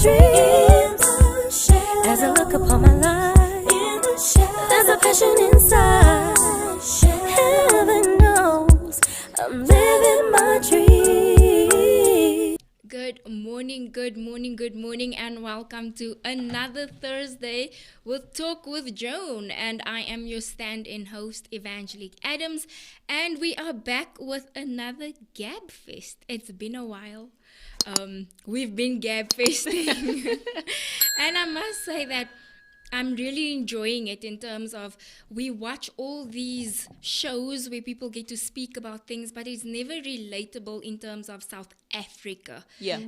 dreams. As I look upon my life, there's a passion inside. Heaven knows I'm living my dream. Good morning, and welcome to another Thursday with Talk with Joan. And I am your stand-in host, Evangelique Adams, and we are back with another Gab Fest. It's been a while. We've been Gab Festing, and I must say that I'm really enjoying it in terms of we watch all these shows where people get to speak about things, but it's never relatable in terms of South Africa. Yeah.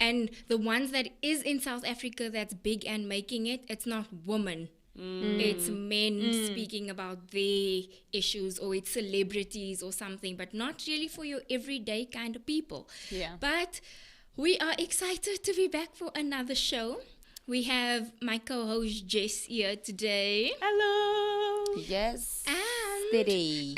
And the ones that is in South Africa that's big and making it, it's not women. It's men speaking about their issues, or it's celebrities or something, but not really for your everyday kind of people. Yeah. But we are excited to be back for another show. We have my co-host Jess here today. Hello. Yes. And Steady.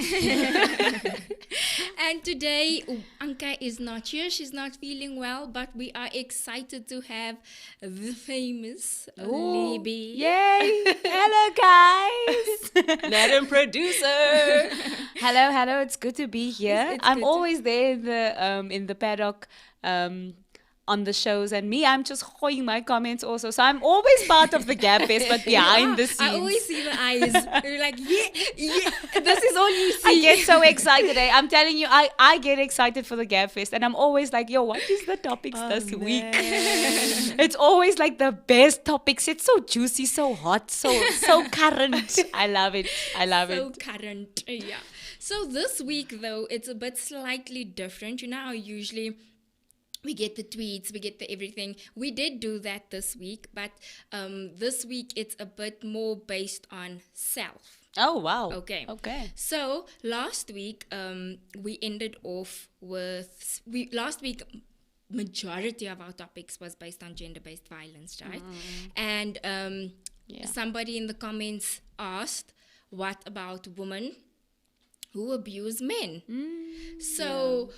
And today, Anka is not here. She's not feeling well, but we are excited to have the famous Libby. Yay. Hello, guys. Madam Producer. hello. It's good to be here. It's I'm good always there in the paddock on the shows, and I'm just hoing my comments also. So I'm always part of the Gab Fest, but behind the scenes. I always see the eyes. You're like, yeah. This is all you see. I get so excited. I'm telling you, I get excited for the Gab Fest, and I'm always like, yo, what is the topics this week? It's always like the best topics. It's so juicy, so hot, so current. I love it. So current, yeah. So this week, though, it's a bit slightly different. You know how usually we get the tweets, we get the everything. We did do that this week, but this week it's a bit more based on self. Oh, wow. Okay. Okay. So last week we ended off with last week majority of our topics was based on gender-based violence, right? And somebody in the comments asked, what about women who abuse men? So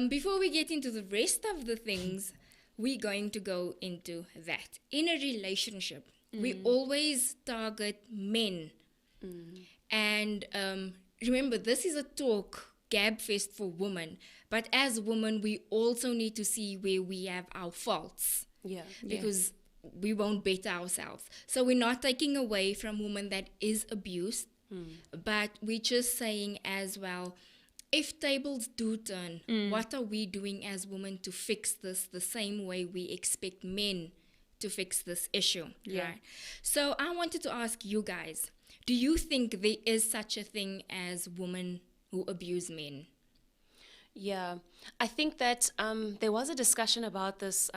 before we get into the rest of the things, we're going to go into that. In a relationship, we always target men. And remember, this is a talk, Gab Fest for women. But as women, we also need to see where we have our faults. Yeah. Because we won't better ourselves. So we're not taking away from women that is abused. But we're just saying as well, if tables do turn, what are we doing as women to fix this the same way we expect men to fix this issue? Yeah. Right? So I wanted to ask you guys, do you think there is such a thing as women who abuse men? Yeah. I think that there was a discussion about this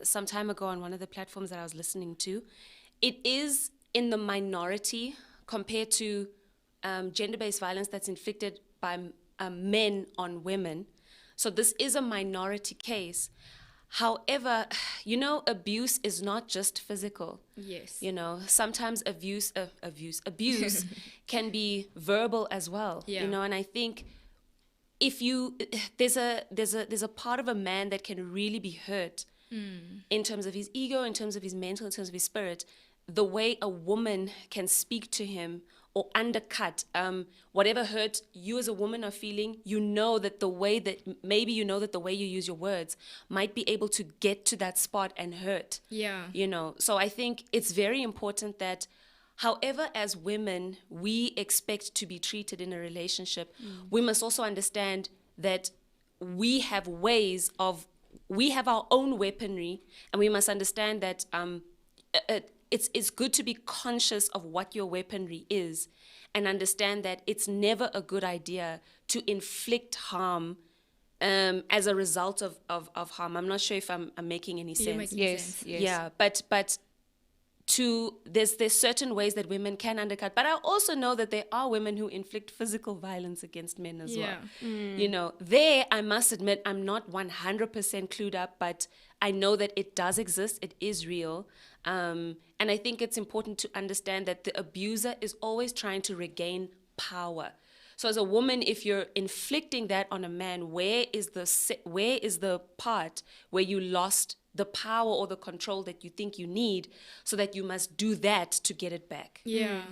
some time ago on one of the platforms that I was listening to. It is in the minority compared to gender-based violence that's inflicted by men on women. So this is a minority case. However, abuse is not just physical. Yes. Sometimes abuse can be verbal as well. Yeah. And I think if there's a part of a man that can really be hurt in terms of his ego, in terms of his mental, in terms of his spirit, the way a woman can speak to him or undercut whatever hurt you as a woman are feeling, that the way you use your words might be able to get to that spot and hurt. Yeah. So I think it's very important that however as women we expect to be treated in a relationship, we must also understand that we have our own weaponry, and we must understand that it's good to be conscious of what your weaponry is and understand that it's never a good idea to inflict harm as a result of harm. I'm not sure if I'm making any sense. You're making sense. Yes. Yeah, but there's certain ways that women can undercut. But I also know that there are women who inflict physical violence against men as well. There, I must admit, I'm not 100% clued up, but I know that it does exist. It is real. And I think it's important to understand that the abuser is always trying to regain power. So as a woman, if you're inflicting that on a man, where is the part where you lost the power or the control that you think you need, so that you must do that to get it back. Yeah.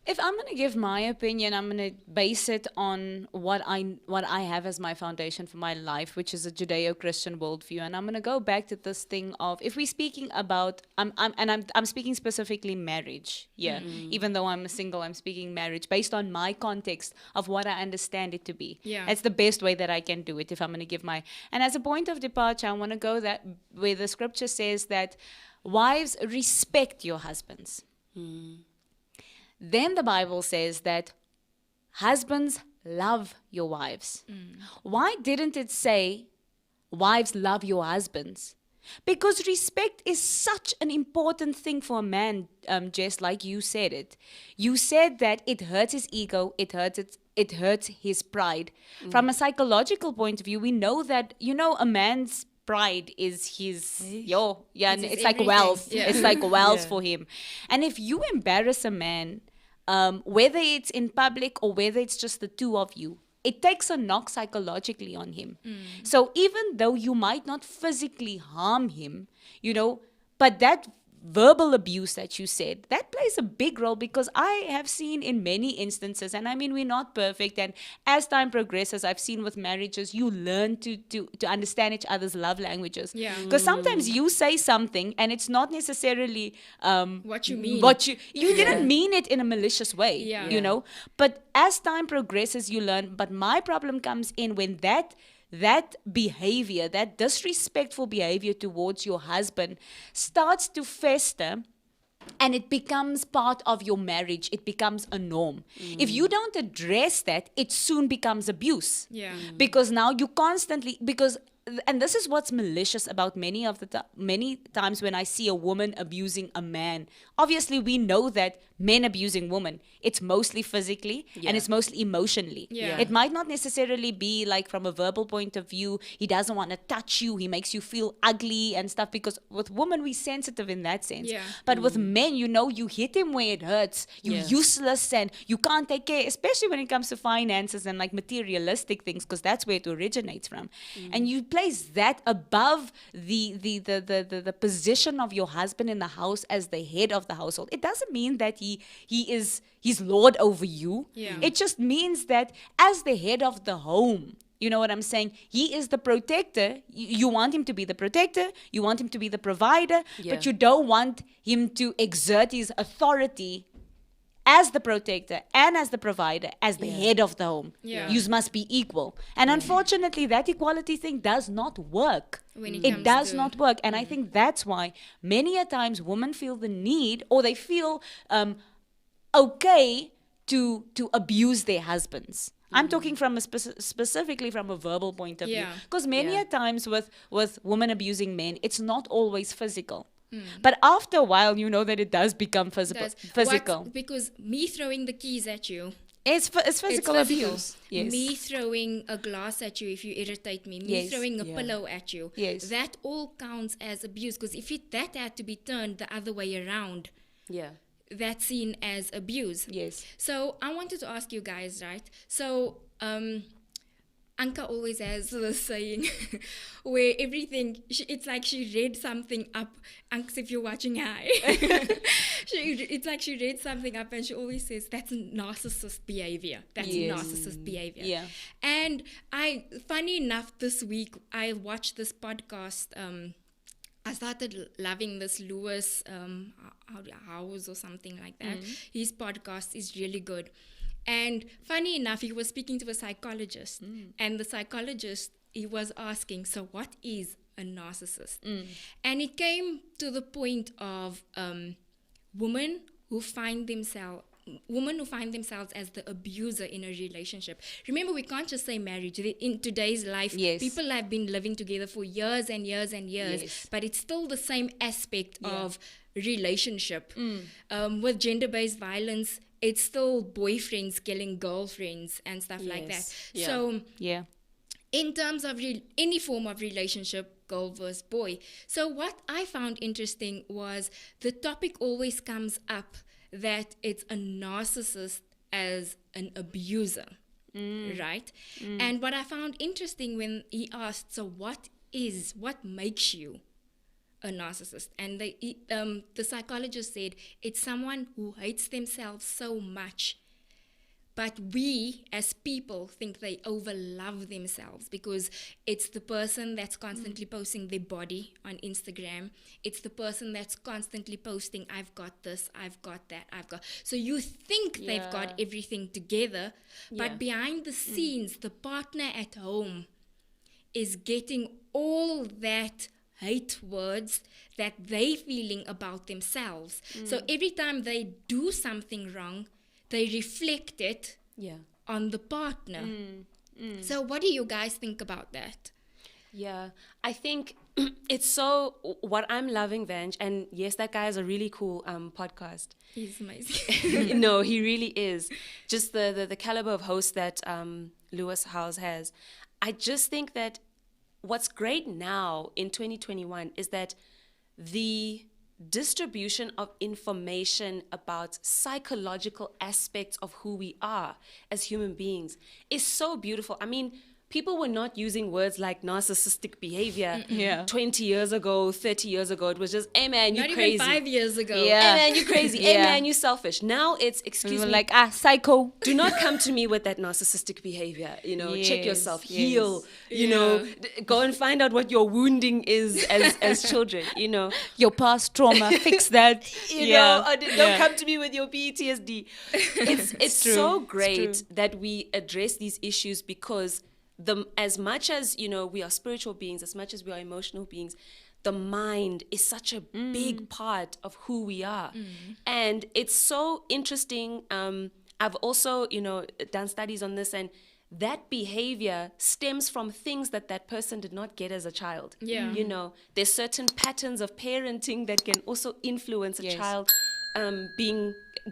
If I'm going to give my opinion, I'm going to base it on what I have as my foundation for my life, which is a Judeo-Christian worldview. And I'm going to go back to this thing of, if we're speaking about, I'm speaking specifically marriage. Yeah, even though I'm single, I'm speaking marriage based on my context of what I understand it to be. Yeah. That's the best way that I can do it. If I'm going to give my, and as a point of departure, I want to go that where the scripture says that wives, respect your husbands. Then the Bible says that husbands, love your wives. Why didn't it say, wives, love your husbands? Because respect is such an important thing for a man, just like you said it. You said that it hurts his ego, it hurts his pride. From a psychological point of view, we know that, a man's pride is his, and his it's like everything. wealth. Yeah. It's like wealth for him. And if you embarrass a man, whether it's in public or whether it's just the two of you, it takes a knock psychologically on him. So even though you might not physically harm him, but that verbal abuse that you said, that plays a big role, because I have seen in many instances, and I mean, we're not perfect, and as time progresses, I've seen with marriages, you learn to understand each other's love languages. Yeah. Because sometimes you say something and it's not necessarily What you mean. You didn't mean it in a malicious way, Yeah. But as time progresses, you learn. But my problem comes in when that behavior, that disrespectful behavior towards your husband starts to fester, and it becomes part of your marriage. It becomes a norm. If you don't address that, it soon becomes abuse. Yeah. Because now you constantly, and this is what's malicious about many times when I see a woman abusing a man. Obviously, we know that men abusing women, it's mostly physically and it's mostly emotionally. Yeah. It might not necessarily be like from a verbal point of view. He doesn't want to touch you. He makes you feel ugly and stuff, because with women, we're sensitive in that sense. Yeah. But with men, you hit him where it hurts. You're useless and you can't take care, especially when it comes to finances and like materialistic things, because that's where it originates from. And you place that above the position of your husband in the house as the head of the household. It doesn't mean that he's lord over you. Yeah. It just means that as the head of the home, you know what I'm saying? He is the protector. You want him to be the protector. You want him to be the provider. But you don't want him to exert his authority as the protector and as the provider, as the head of the home. Yeah. You must be equal. And unfortunately, that equality thing does not work. When it It comes does to- not work. And I think that's why many a times women feel the need, or they feel okay to abuse their husbands. I'm talking from specifically from a verbal point of view. Yeah. Because many a times with women abusing men, it's not always physical. But after a while, you know that it does become physical. Because me throwing the keys at you, It's physical it's abuse. Yes. Me throwing a glass at you if you irritate me. Me Yes. throwing a pillow at you. Yes. That all counts as abuse. Because if that had to be turned the other way around, that's seen as abuse. Yes. So I wanted to ask you guys, right? So Anka always has this saying where everything, it's like she read something up. Anka, if you're watching, hi. It's like she read something up and she always says, that's narcissist behavior. That's narcissist behavior. Yeah. And funny enough, this week, I watched this podcast. I started loving this Lewis House or something like that. His podcast is really good. And funny enough, he was speaking to a psychologist. And the psychologist, he was asking, so what is a narcissist? And it came to the point of women who find themselves as the abuser in a relationship. Remember, we can't just say marriage. In today's life, people have been living together for years and years and years, but it's still the same aspect of relationship. With gender-based violence, it's still boyfriends killing girlfriends and stuff like that. So in terms of any form of relationship, girl versus boy. So what I found interesting was the topic always comes up that it's a narcissist as an abuser, right? And what I found interesting when he asked, so what is, what makes you a narcissist? And the psychologist said it's someone who hates themselves so much, but we as people think they overlove themselves, because it's the person that's constantly posting their body on Instagram. It's the person that's constantly posting, I've got this, I've got that, I've got. So you think they've got everything together, but behind the scenes, the partner at home is getting all that hate words that they feeling about themselves. So every time they do something wrong, they reflect it on the partner. So what do you guys think about that? Yeah, I think it's so, what I'm loving, Vanj, and yes, that guy has a really cool podcast. He's amazing. No, he really is. Just the caliber of host that Lewis Howes has. I just think that what's great now in 2021 is that the distribution of information about psychological aspects of who we are as human beings is so beautiful. I mean, people were not using words like narcissistic behavior 20 years ago, 30 years ago. It was just, hey man, you Not crazy. even 5 years ago. Hey man, you crazy. Hey man, you selfish. Now it's, We excuse were me, like, psycho. do not come to me with that narcissistic behavior. Check yourself, Yes, heal, Yeah. go and find out what your wounding is as children, Your past trauma, fix that. or don't come to me with your PTSD. It's true. so It's great true. that we address these issues, because as much as, we are spiritual beings, as much as we are emotional beings, the mind is such a big part of who we are. And it's so interesting. I've also, done studies on this, and that behavior stems from things that person did not get as a child. Yeah. There's certain patterns of parenting that can also influence a Yes. child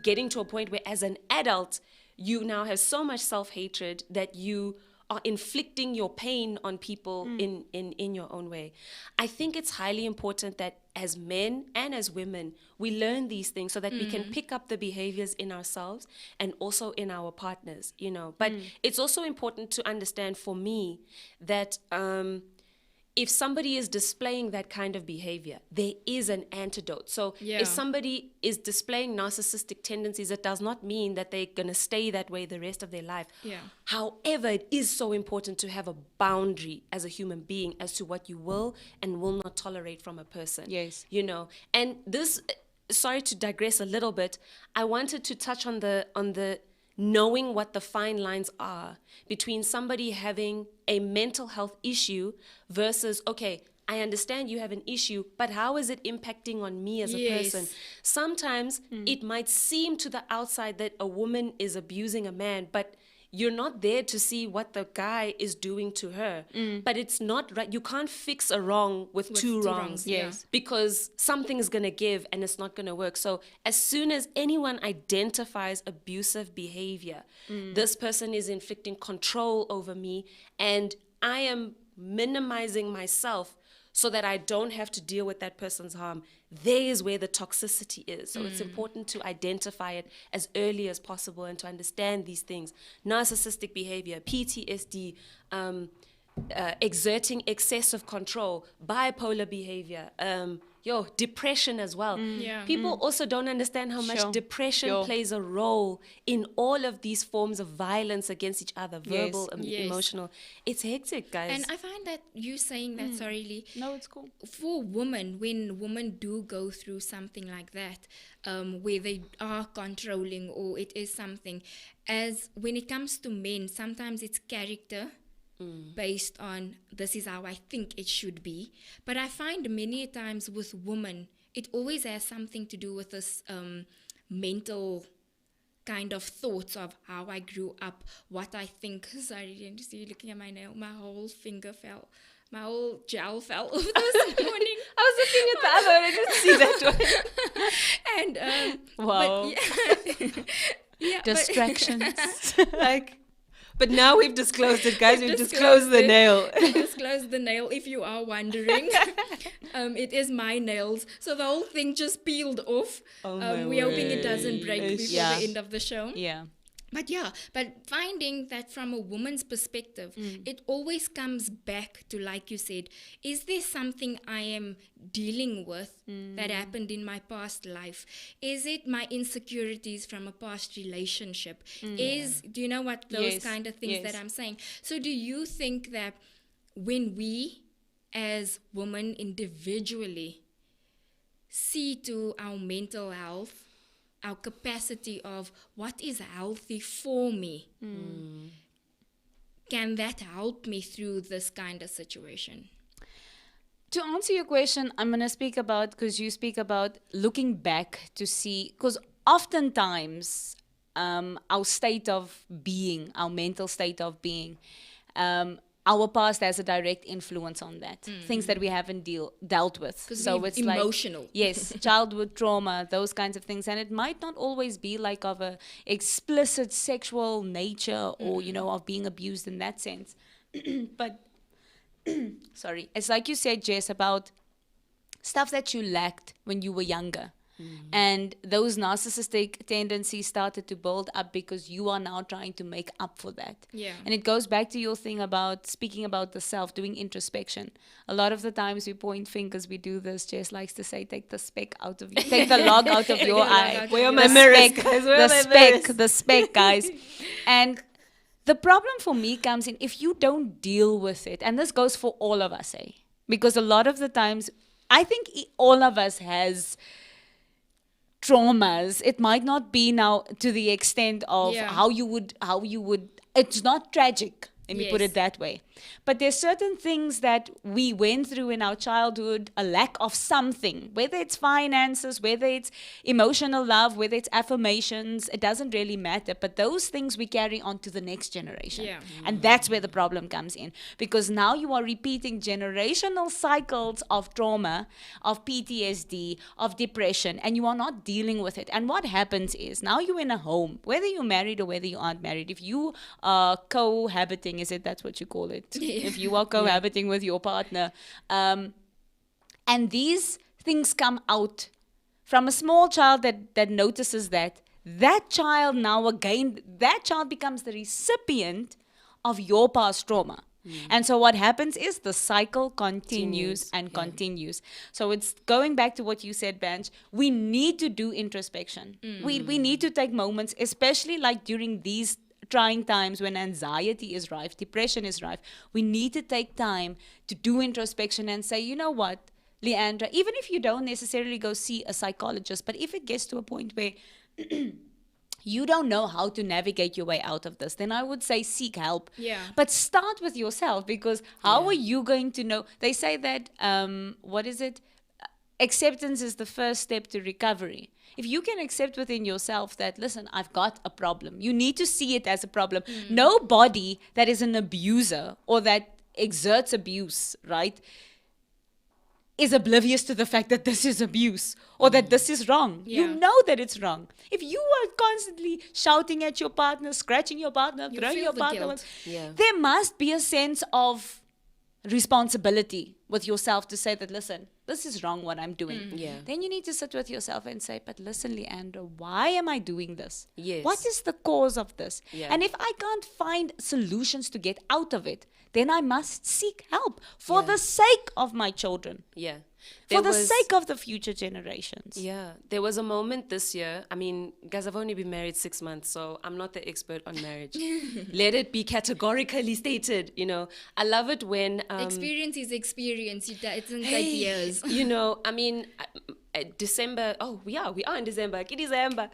getting to a point where, as an adult, you now have so much self-hatred that you are inflicting your pain on people in your own way. I think it's highly important that as men and as women, we learn these things so that we can pick up the behaviors in ourselves and also in our partners, But it's also important to understand, for me, that if somebody is displaying that kind of behavior, there is an antidote. So Yeah. if somebody is displaying narcissistic tendencies, it does not mean that they're going to stay that way the rest of their life. Yeah. However, it is so important to have a boundary as a human being as to what you will and will not tolerate from a person. Yes. And this, sorry to digress a little bit, I wanted to touch on the knowing what the fine lines are between somebody having a mental health issue versus, okay, I understand you have an issue, but how is it impacting on me as a Yes. person? Sometimes it might seem to the outside that a woman is abusing a man, but you're not there to see what the guy is doing to her. But it's not right. You can't fix a wrong with two wrongs. Yes. Because something is going to give and it's not going to work. So as soon as anyone identifies abusive behavior, this person is inflicting control over me, and I am minimizing myself so that I don't have to deal with that person's harm. There is where the toxicity is. So it's important to identify it as early as possible and to understand these things. Narcissistic behavior, PTSD, exerting excessive control, bipolar behavior, depression as well. Yeah. People also don't understand how much Sure. depression Sure. plays a role in all of these forms of violence against each other, verbal, Yes. emotional. It's hectic, guys. And I find that you saying that, sorry, Lee, No, it's cool. for women, when women do go through something like that, where they are controlling, or it is something, as when it comes to men, sometimes it's character based on, this is how I think it should be. But I find many times with women, it always has something to do with this mental kind of thoughts of how I grew up, what I think. Sorry, didn't you see, looking at my nail, my whole finger fell. My whole gel fell off this morning. I was looking at the other one, I didn't see that one. And Wow. but yeah, Distractions. But now we've disclosed it, guys. We've Disclosed disclosed the it. nail. Disclose the nail if you are wondering. It is my nails, so the whole thing just peeled off. Oh my We're hoping it doesn't break word. before Yeah. the end of the show. Yeah. but finding that from a woman's perspective, it always comes back to, like you said, is there something I am dealing with that happened in my past life? Is it my insecurities from a past relationship? Do you know what those Yes, kind of things that yes. I'm saying? So do you think that when we as women individually see to our mental health, our capacity of what is healthy for me, can that help me through this kind of situation? To answer your question, I'm going to speak about, because you speak about looking back to see, because oftentimes our state of being, our mental state of being, our past has a direct influence on that. Things that we haven't dealt with. 'Cause So we're it's emotional. like, yes, childhood trauma, those kinds of things. And it might not always be like of a explicit sexual nature or, of being abused in that sense. But sorry, it's like you said, Jess, about stuff that you lacked when you were younger. And those narcissistic tendencies started to build up because you are now trying to make up for that. Yeah. And it goes back to your thing about speaking about the self, doing introspection. A lot of the times we point fingers, we do this. Jess likes to say, take the speck out of you, take the log out of your the log eye. out of Where are your my eye. The mirrors, speck, guys? Where are the my speck, mirrors? the speck, guys. And the problem for me comes in if you don't deal with it, and this goes for all of us, because a lot of the times, I think all of us has traumas. It might not be now to the extent of Yeah. how you would, it's not tragic. Let me put Yes. it that way. But there's certain things that we went through in our childhood, a lack of something, whether it's finances, whether it's emotional love, whether it's affirmations, it doesn't really matter. But those things we carry on to the next generation. Yeah. And that's where the problem comes in. Because now you are repeating generational cycles of trauma, of PTSD, of depression, and you are not dealing with it. And what happens is now you're in a home, whether you're married or whether you aren't married, if you are cohabiting, is it that's what you call it? If you are cohabiting with your partner, and these things come out from a small child that notices that child now again, that child becomes the recipient of your past trauma. And so what happens is the cycle continues and continues. So it's going back to what you said, Benj. We need to do introspection. We need to take moments, especially like during these trying times when anxiety is rife, depression is rife. We need to take time to do introspection and say, you know what, Leandra, even if you don't necessarily go see a psychologist, but if it gets to a point where you don't know how to navigate your way out of this, then I would say seek help. Yeah. But start with yourself, because how are you going to know? They say that, what is it? Acceptance is the first step to recovery. If you can accept within yourself that, listen, I've got a problem, you need to see it as a problem. Nobody that is an abuser or that exerts abuse, right, is oblivious to the fact that this is abuse or that this is wrong. Yeah. You know that it's wrong. If you are constantly shouting at your partner, scratching your partner, You throwing feel your the partner, guilt. Yeah. there must be a sense of responsibility with yourself to say that, listen, this is wrong what I'm doing. Yeah. Then you need to sit with yourself and say, but listen, Leandra, why am I doing this? Yes. What is the cause of this? Yeah. And if I can't find solutions to get out of it, then I must seek help for the sake of my children, Yeah. for the sake of the future generations. Yeah, there was a moment this year. I mean, guys, I've only been married 6 months, so I'm not the expert on marriage. Let it be categorically stated. I love it when Experience is experience. It doesn't take years. I mean, December. Oh, we are in December. It is December.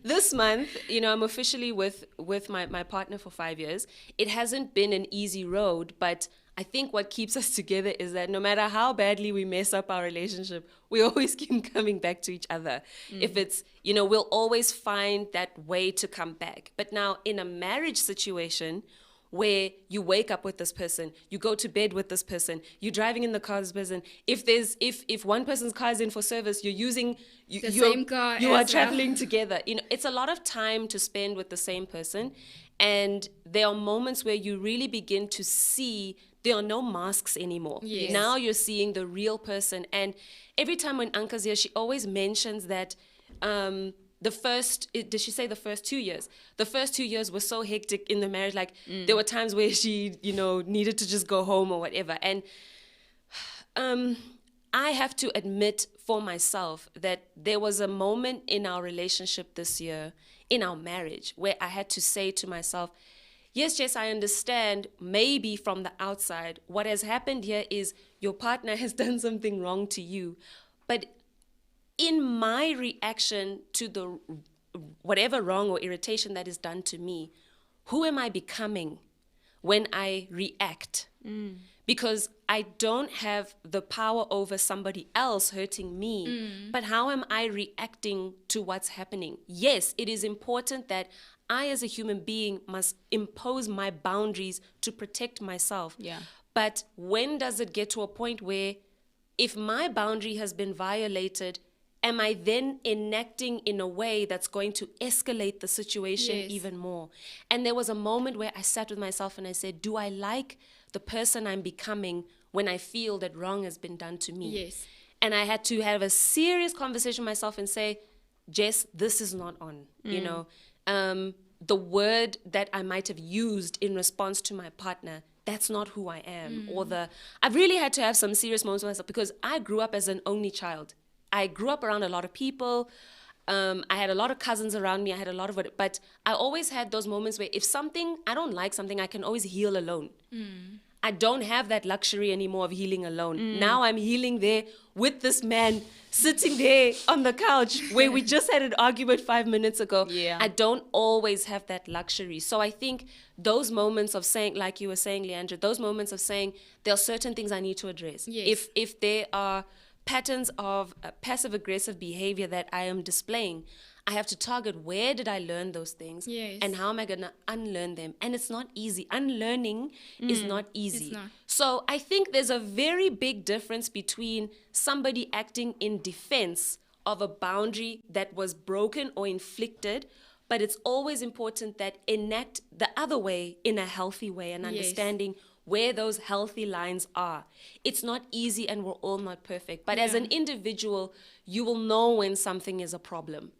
This month, I'm officially with my partner for 5 years. It hasn't been an easy road, but I think what keeps us together is that no matter how badly we mess up our relationship, we always keep coming back to each other. If it's, we'll always find that way to come back. But now in a marriage situation where you wake up with this person, you go to bed with this person, you're driving in the car with this person. If one person's car is in for service, you're using The same car You as are well. traveling together. It's a lot of time to spend with the same person, and there are moments where you really begin to see there are no masks anymore. Yes. Now you're seeing the real person, and every time when Anka's here, she always mentions that did she say the first 2 years? The first 2 years were so hectic in the marriage. Like there were times where she, needed to just go home or whatever. And I have to admit for myself that there was a moment in our relationship this year, in our marriage, where I had to say to myself, yes, Jess, I understand maybe from the outside what has happened here is your partner has done something wrong to you. But in my reaction to the whatever wrong or irritation that is done to me, who am I becoming when I react? Because I don't have the power over somebody else hurting me, but how am I reacting to what's happening? Yes, it is important that I as a human being must impose my boundaries to protect myself. Yeah. But when does it get to a point where if my boundary has been violated, am I then enacting in a way that's going to escalate the situation Yes. even more? And there was a moment where I sat with myself and I said, do I like the person I'm becoming when I feel that wrong has been done to me? Yes. And I had to have a serious conversation with myself and say, Jess, this is not on, the word that I might have used in response to my partner, that's not who I am. I've really had to have some serious moments with myself because I grew up as an only child. I grew up around a lot of people. I had a lot of cousins around me. I had a lot of it. But I always had those moments where if I don't like something, I can always heal alone. I don't have that luxury anymore of healing alone. Now I'm healing there with this man sitting there on the couch where we just had an argument 5 minutes ago. Yeah. I don't always have that luxury. So I think those moments of saying, like you were saying, Leandra, those moments of saying there are certain things I need to address. Yes. If there are patterns of passive-aggressive behavior that I am displaying, I have to target where did I learn those things Yes. and how am I going to unlearn them. And it's not easy. Unlearning is not easy. It's not. So I think there's a very big difference between somebody acting in defense of a boundary that was broken or inflicted, but it's always important that enact the other way in a healthy way and Yes. understanding where those healthy lines are. It's not easy and we're all not perfect. But as Yeah. an individual, you will know when something is a problem,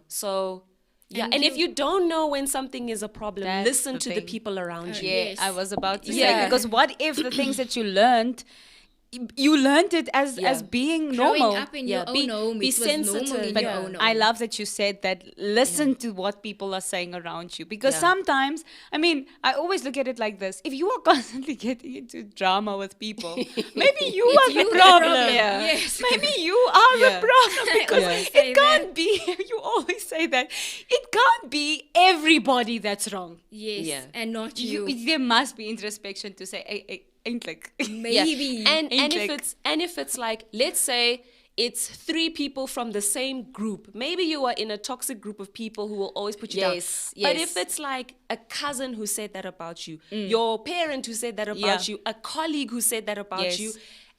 So, yeah. And And if you- you don't know when something is a problem, That's listen the to the thing. people around you. Yeah, Yes. I was about to say, Yeah. because what if the things that you learned it as Yeah. being Growing normal? up in Yeah, your be- own home, be it was normal sensitive. in But your own home. I love that you said that. Listen to what people are saying around you, because Yeah. sometimes, I always look at it like this: if you are constantly getting into drama with people, maybe you are you the the problem. problem. Yeah. Yes. Maybe you are the Yeah. problem, because always say it can't be. You always say that it can't be everybody that's wrong. Yes. Yeah. And not you. There must be introspection to say, hey, ain't like. Maybe. And Ain't if it's like, let's say it's 3 people from the same group. Maybe you are in a toxic group of people who will always put you down. Yes, But yes. if it's like a cousin who said that about you, your parent who said that about Yeah. you, a colleague who said that about Yes. you,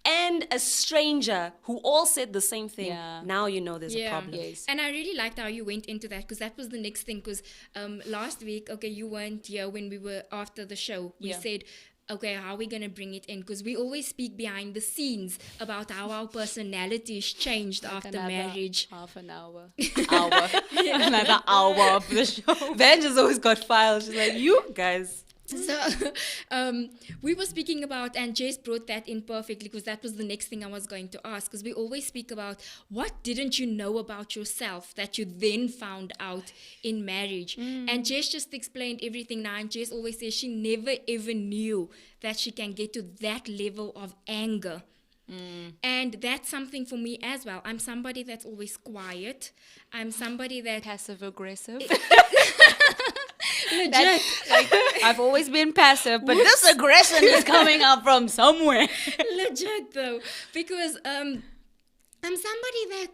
and a stranger who all said the same thing, Yeah. now you know there's a problem. Yes. And I really liked how you went into that, because that was the next thing. Because last week, you weren't here when we were after the show. We Yeah. said, okay, how are we going to bring it in? Because we always speak behind the scenes about how our personalities changed after Another marriage. half an hour. Another hour of the show. Van just always got files. She's like, you guys. So we were speaking about, and Jess brought that in perfectly, because that was the next thing I was going to ask. Because we always speak about what didn't you know about yourself that you then found out in marriage. And Jess just explained everything now. And Jess always says she never ever knew that she can get to that level of anger. And that's something for me as well. I'm somebody that's always quiet. I'm somebody that Passive aggressive. legit. I've always been passive, but this aggression is coming up from somewhere. Legit though, because I'm somebody that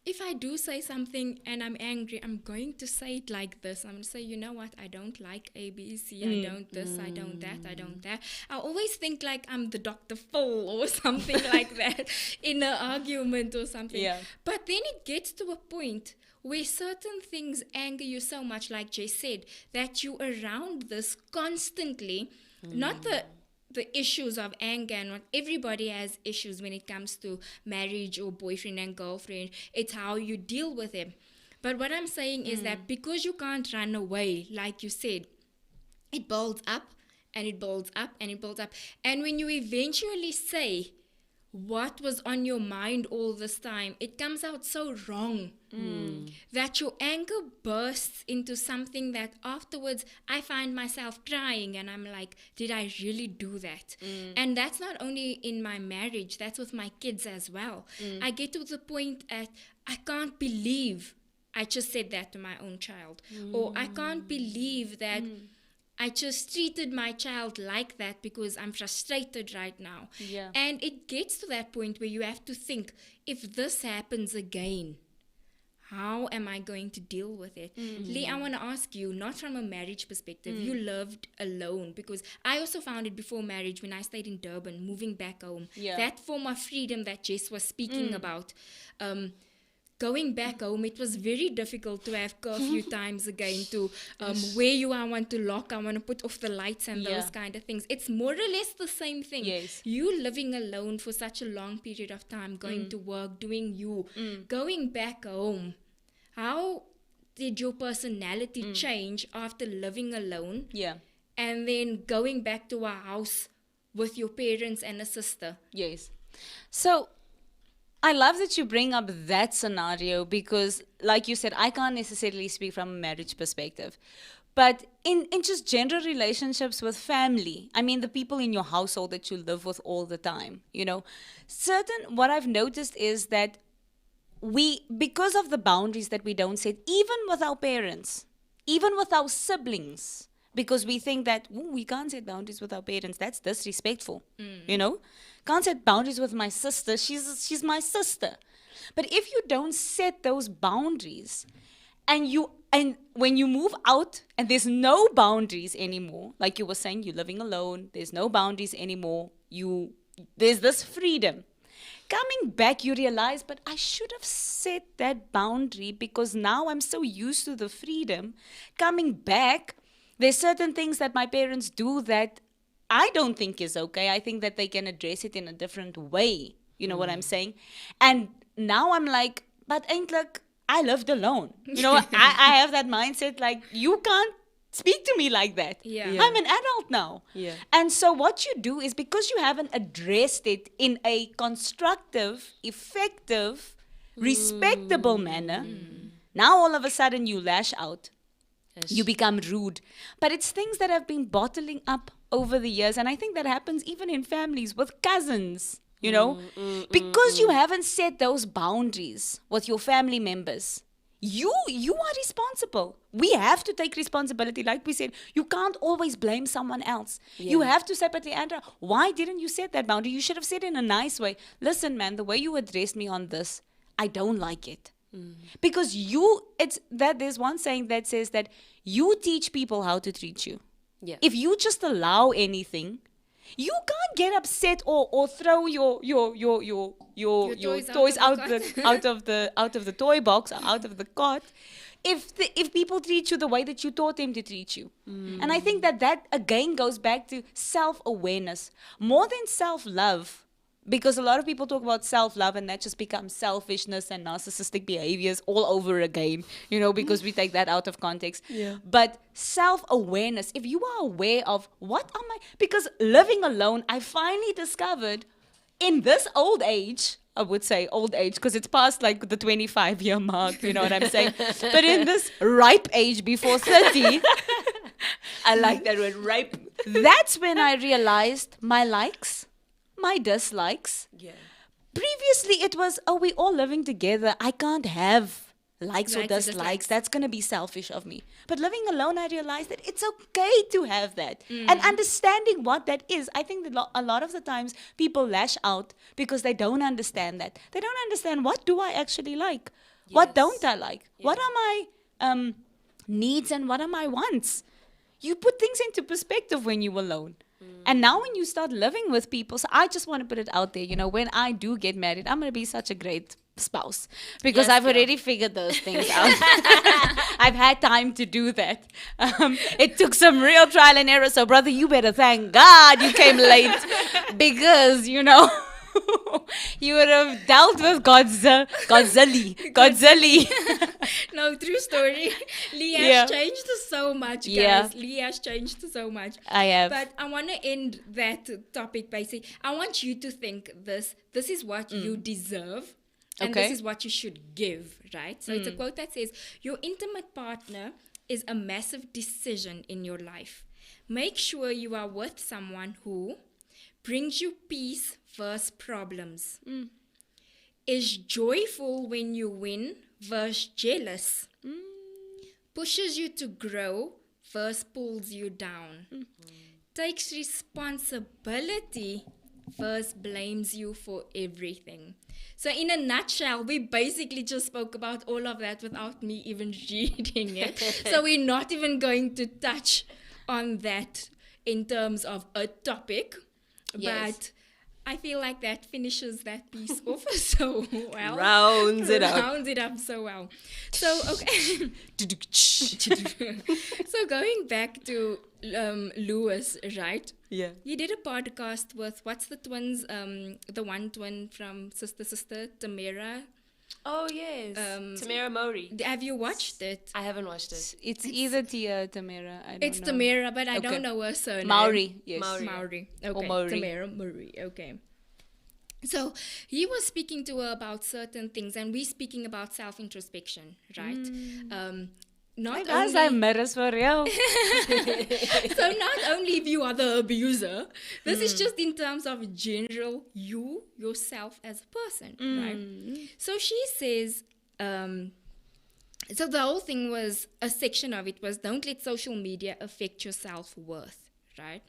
if I do say something and I'm angry, I'm going to say it like this. I'm going to say, you know what, I don't like A, B, C, I don't this, I don't that, I don't that. I always think like I'm the Dr. Phil or something like that in an argument or something. Yeah. But then it gets to a point where certain things anger you so much, like Jay said, that you around this constantly, not the issues of anger, and what everybody has issues when it comes to marriage or boyfriend and girlfriend. It's how you deal with them. But what I'm saying is that because you can't run away, like you said, it builds up and it builds up and it builds up. And when you eventually say what was on your mind all this time, it comes out so wrong that your anger bursts into something that afterwards I find myself crying and I'm like, did I really do that? And that's not only in my marriage, that's with my kids as well. I get to the point at I can't believe I just said that to my own child, or I can't believe that I just treated my child like that because I'm frustrated right now. Yeah. And it gets to that point where you have to think, if this happens again, how am I going to deal with it? Lee, I want to ask you, not from a marriage perspective, you lived alone, because I also found it before marriage when I stayed in Durban, moving back home. Yeah. That form of freedom that Jess was speaking about. Going back home, it was very difficult to have curfew times again, to where you are, I want to lock, I want to put off the lights and those kind of things. It's more or less the same thing. Yes. You living alone for such a long period of time, going to work, doing you, going back home. How did your personality change after living alone? Yeah. And then going back to a house with your parents and a sister? Yes. So I love that you bring up that scenario because, like you said, I can't necessarily speak from a marriage perspective. But in just general relationships with family, I mean, the people in your household that you live with all the time, you know, what I've noticed is that because of the boundaries that we don't set, even with our parents, even with our siblings, because we think that we can't set boundaries with our parents, that's disrespectful, you know? Can't set boundaries with my sister, she's my sister. But if you don't set those boundaries, and when you move out and there's no boundaries anymore, like you were saying, you're living alone, there's no boundaries anymore, there's this freedom. Coming back, you realize, but I should have set that boundary because now I'm so used to the freedom. Coming back, there's certain things that my parents do that I don't think is okay. I think that they can address it in a different way. You know what I'm saying? And now I'm like, but ain't like, I lived alone. You know, I have that mindset like, you can't speak to me like that. Yeah. I'm an adult now. Yeah. And so what you do is, because you haven't addressed it in a constructive, effective, respectable manner, now all of a sudden you lash out. Yes. You become rude. But it's things that have been bottling up over the years. And I think that happens even in families with cousins, you know, because you haven't set those boundaries with your family members. You are responsible. We have to take responsibility. Like we said, you can't always blame someone else. Yeah. You have to say, but Leandra, why didn't you set that boundary? You should have said it in a nice way. Listen, man, the way you addressed me on this, I don't like it. Because there's one saying that says that you teach people how to treat you. Yeah. If you just allow anything, you can't get upset or throw your toys out of the toy box or out of the cot if people treat you the way that you taught them to treat you. And I think that again goes back to self-awareness more than self-love. Because a lot of people talk about self-love and that just becomes selfishness and narcissistic behaviors all over again, you know, because we take that out of context. Yeah. But self-awareness, if you are aware of because living alone, I finally discovered in this old age, I would say old age, because it's past like the 25-year mark, you know what I'm saying? But in this ripe age before 30, I like that word, ripe. That's when I realized my likes, my dislikes. Yeah. Previously, it was, we all living together. I can't have likes or Likes or dislikes. dislikes. That's going to be selfish of me. But living alone, I realized that it's okay to have that. And understanding what that is. I think that a lot of the times people lash out because they don't understand that. They don't understand, what do I actually like? What Yes. don't I like? What are my needs and what are my wants? You put things into perspective when you're alone. And now when you start living with people, so I just want to put it out there, you know, when I do get married, I'm going to be such a great spouse because Yes, I've girl. already figured those things out. I've had time to do that. It took some real trial and error. So brother, you better thank God you came late because, you know, you would have dealt with Godzilla. No, true story. Lee has Yeah. changed so much, guys. Yeah. Lee has changed so much. I have. But I want to end that topic by saying, I want you to think this. This is what you deserve. And Okay. this is what you should give, right? So it's a quote that says, your intimate partner is a massive decision in your life. Make sure you are with someone who brings you peace versus problems, is joyful when you win versus jealous, pushes you to grow versus pulls you down, takes responsibility versus blames you for everything. So in a nutshell, we basically just spoke about all of that without me even reading it. So we're not even going to touch on that in terms of a topic. Yes. But I feel like that finishes that piece off so well. Rounds it up. Rounds it up so well. So, okay. So going back to Lewis, right? Yeah. You did a podcast with, what's the twins, the one twin from Sister Tamara. Oh, yes. Tamara Mowry. Have you watched it? I haven't watched it. It's either Tia Tamara. I don't It's know. Tamara, but I Okay. don't know her surname. Maori. Yes. Maori. Maori. Okay. Maori. Tamara Maori. Okay. So he was speaking to her about certain things, and we're speaking about self-introspection, right? Not Guys, only, I'm mirrors for real. so not only if you are the abuser, this is just in terms of general yourself as a person, right? So she says, so the whole thing was, a section of it was, don't let social media affect your self-worth, right?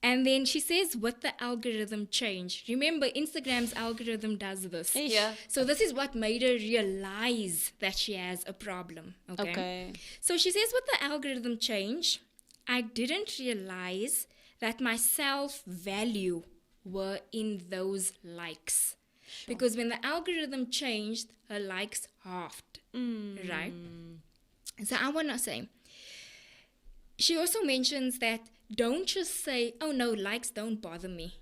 And then she says, with the algorithm change, remember Instagram's algorithm does this. Yeah. So this is what made her realize that she has a problem. Okay. So she says, with the algorithm change, I didn't realize that my self-value were in those likes. Because when the algorithm changed, her likes halved, right? So I want to say, she also mentions that don't just say, oh no, likes don't bother me.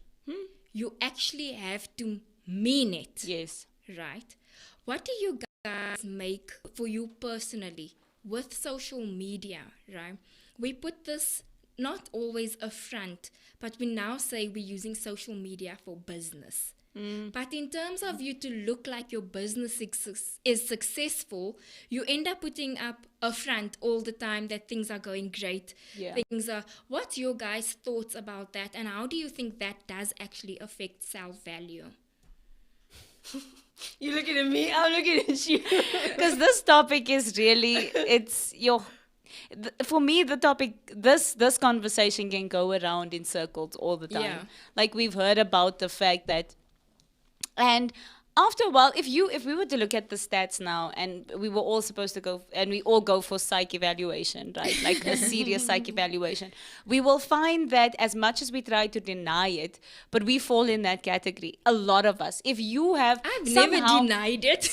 You actually have to mean it. Yes. Right? What do you guys make for you personally with social media, right? We put this not always a front, but we now say we're using social media for business. But in terms of you to look like your business is successful, you end up putting up a front all the time that things are going great. Yeah. Things are. What's your guys' thoughts about that, and how do you think that does actually affect self-value? You're looking at me, I'm looking at you. Because this topic is really, for me, the topic, this conversation can go around in circles all the time. Yeah. Like we've heard about the fact that, and after a while, if we were to look at the stats now, and we were all supposed to go, and we all go for psych evaluation, right? Like a serious psych evaluation, we will find that as much as we try to deny it, but we fall in that category. A lot of us. If you have I've somehow, never denied it.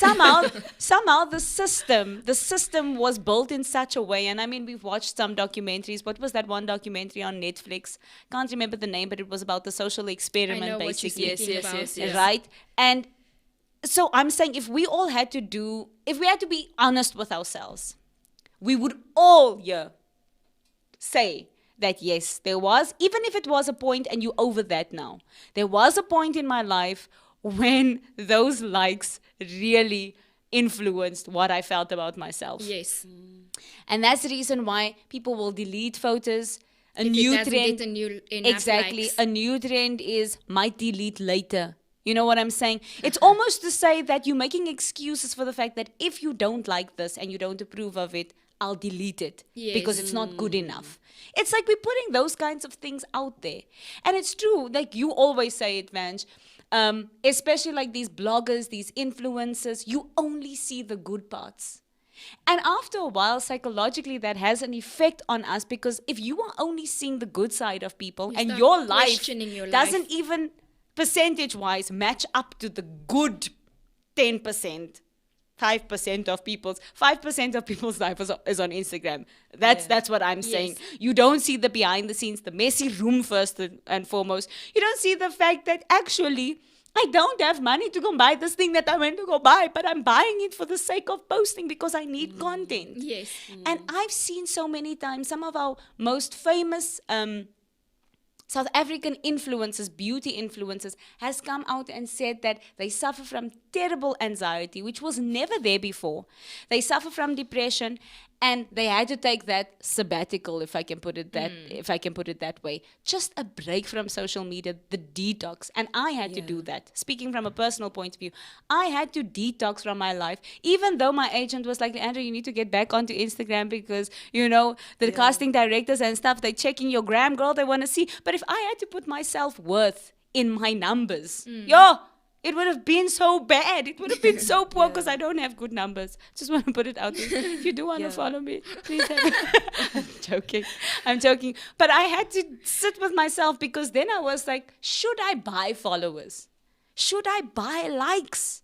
somehow the system was built in such a way, and I mean, we've watched some documentaries. What was that one documentary on Netflix? Can't remember the name, but it was about the social experiment, I know what you're basically. speaking about. Yes. Right? And so I'm saying, if we had to be honest with ourselves, we would all say that yes, there was, even if it was a point and you over that now, there was a point in my life when those likes really influenced what I felt about myself. Yes. And that's the reason why people will delete photos. A If it new doesn't trend. get enough Exactly. likes. A new trend is might delete later. You know what I'm saying? It's almost to say that you're making excuses for the fact that if you don't like this and you don't approve of it, I'll delete it because it's not good enough. It's like we're putting those kinds of things out there. And it's true, like you always say it, Vange, especially like these bloggers, these influencers, you only see the good parts. And after a while, psychologically, that has an effect on us because if you are only seeing the good side of people and start your life questioning your doesn't life. even percentage-wise match up to the good 10%, 5% of people's life is on Instagram. That's what I'm saying. You don't see the behind the scenes, the messy room first and foremost. You don't see the fact that actually I don't have money to go buy this thing that I went to go buy, but I'm buying it for the sake of posting because I need content. Yes. And I've seen so many times some of our most famous South African influencers, beauty influencers, has come out and said that they suffer from terrible anxiety, which was never there before. They suffer from depression, and they had to take that sabbatical, if I can put it that way. Just a break from social media, the detox. And I had to do that. Speaking from a personal point of view, I had to detox from my life, even though my agent was like, Andrew, you need to get back onto Instagram because, the casting directors and stuff, they're checking your gram, girl, they want to see. But if I had to put my self-worth in my numbers, it would have been so bad. It would have been so poor because I don't have good numbers. Just want to put it out there. If you do want to follow me, please I'm joking. But I had to sit with myself because then I was like, should I buy followers? Should I buy likes?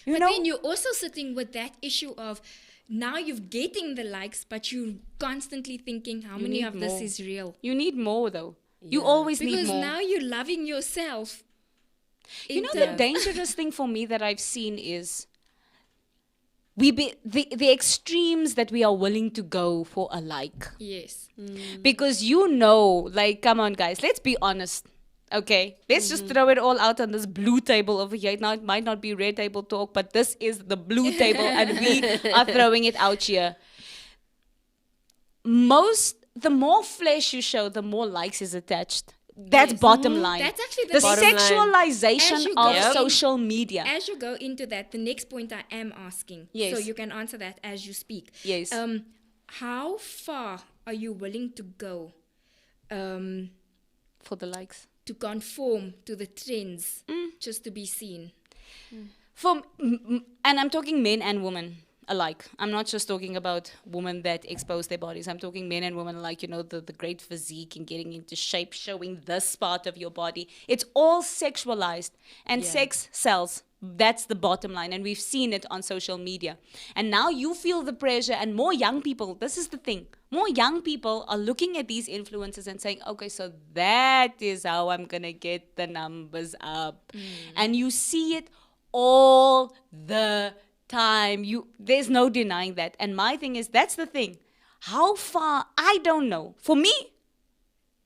But then you're also sitting with that issue of now you're getting the likes, but you're constantly thinking how many of this is real. You need more though. You always need Because more. now you're loving yourself. The dangerous thing for me that I've seen is the extremes that we are willing to go for a like. Yes. Because come on guys, let's be honest. Okay, let's just throw it all out on this blue table over here. Now it might not be red table talk, but this is the blue table and we are throwing it out here. The more flesh you show, the more likes is attached. That's bottom line. That's actually the bottom line. sexualization of social media. As you go into that, the next point I am asking, so you can answer that as you speak. Yes. How far are you willing to go for the likes? To conform to the trends just to be seen? And I'm talking men and women alike. I'm not just talking about women that expose their bodies. I'm talking men and women alike, the great physique and getting into shape, showing this part of your body. It's all sexualized and sex sells. That's the bottom line. And we've seen it on social media. And now you feel the pressure and more young people, this is the thing, more young people are looking at these influencers and saying, okay, so that is how I'm going to get the numbers up. And you see it all the time. There's no denying that. And my thing is, that's the thing. How far? I don't know. For me,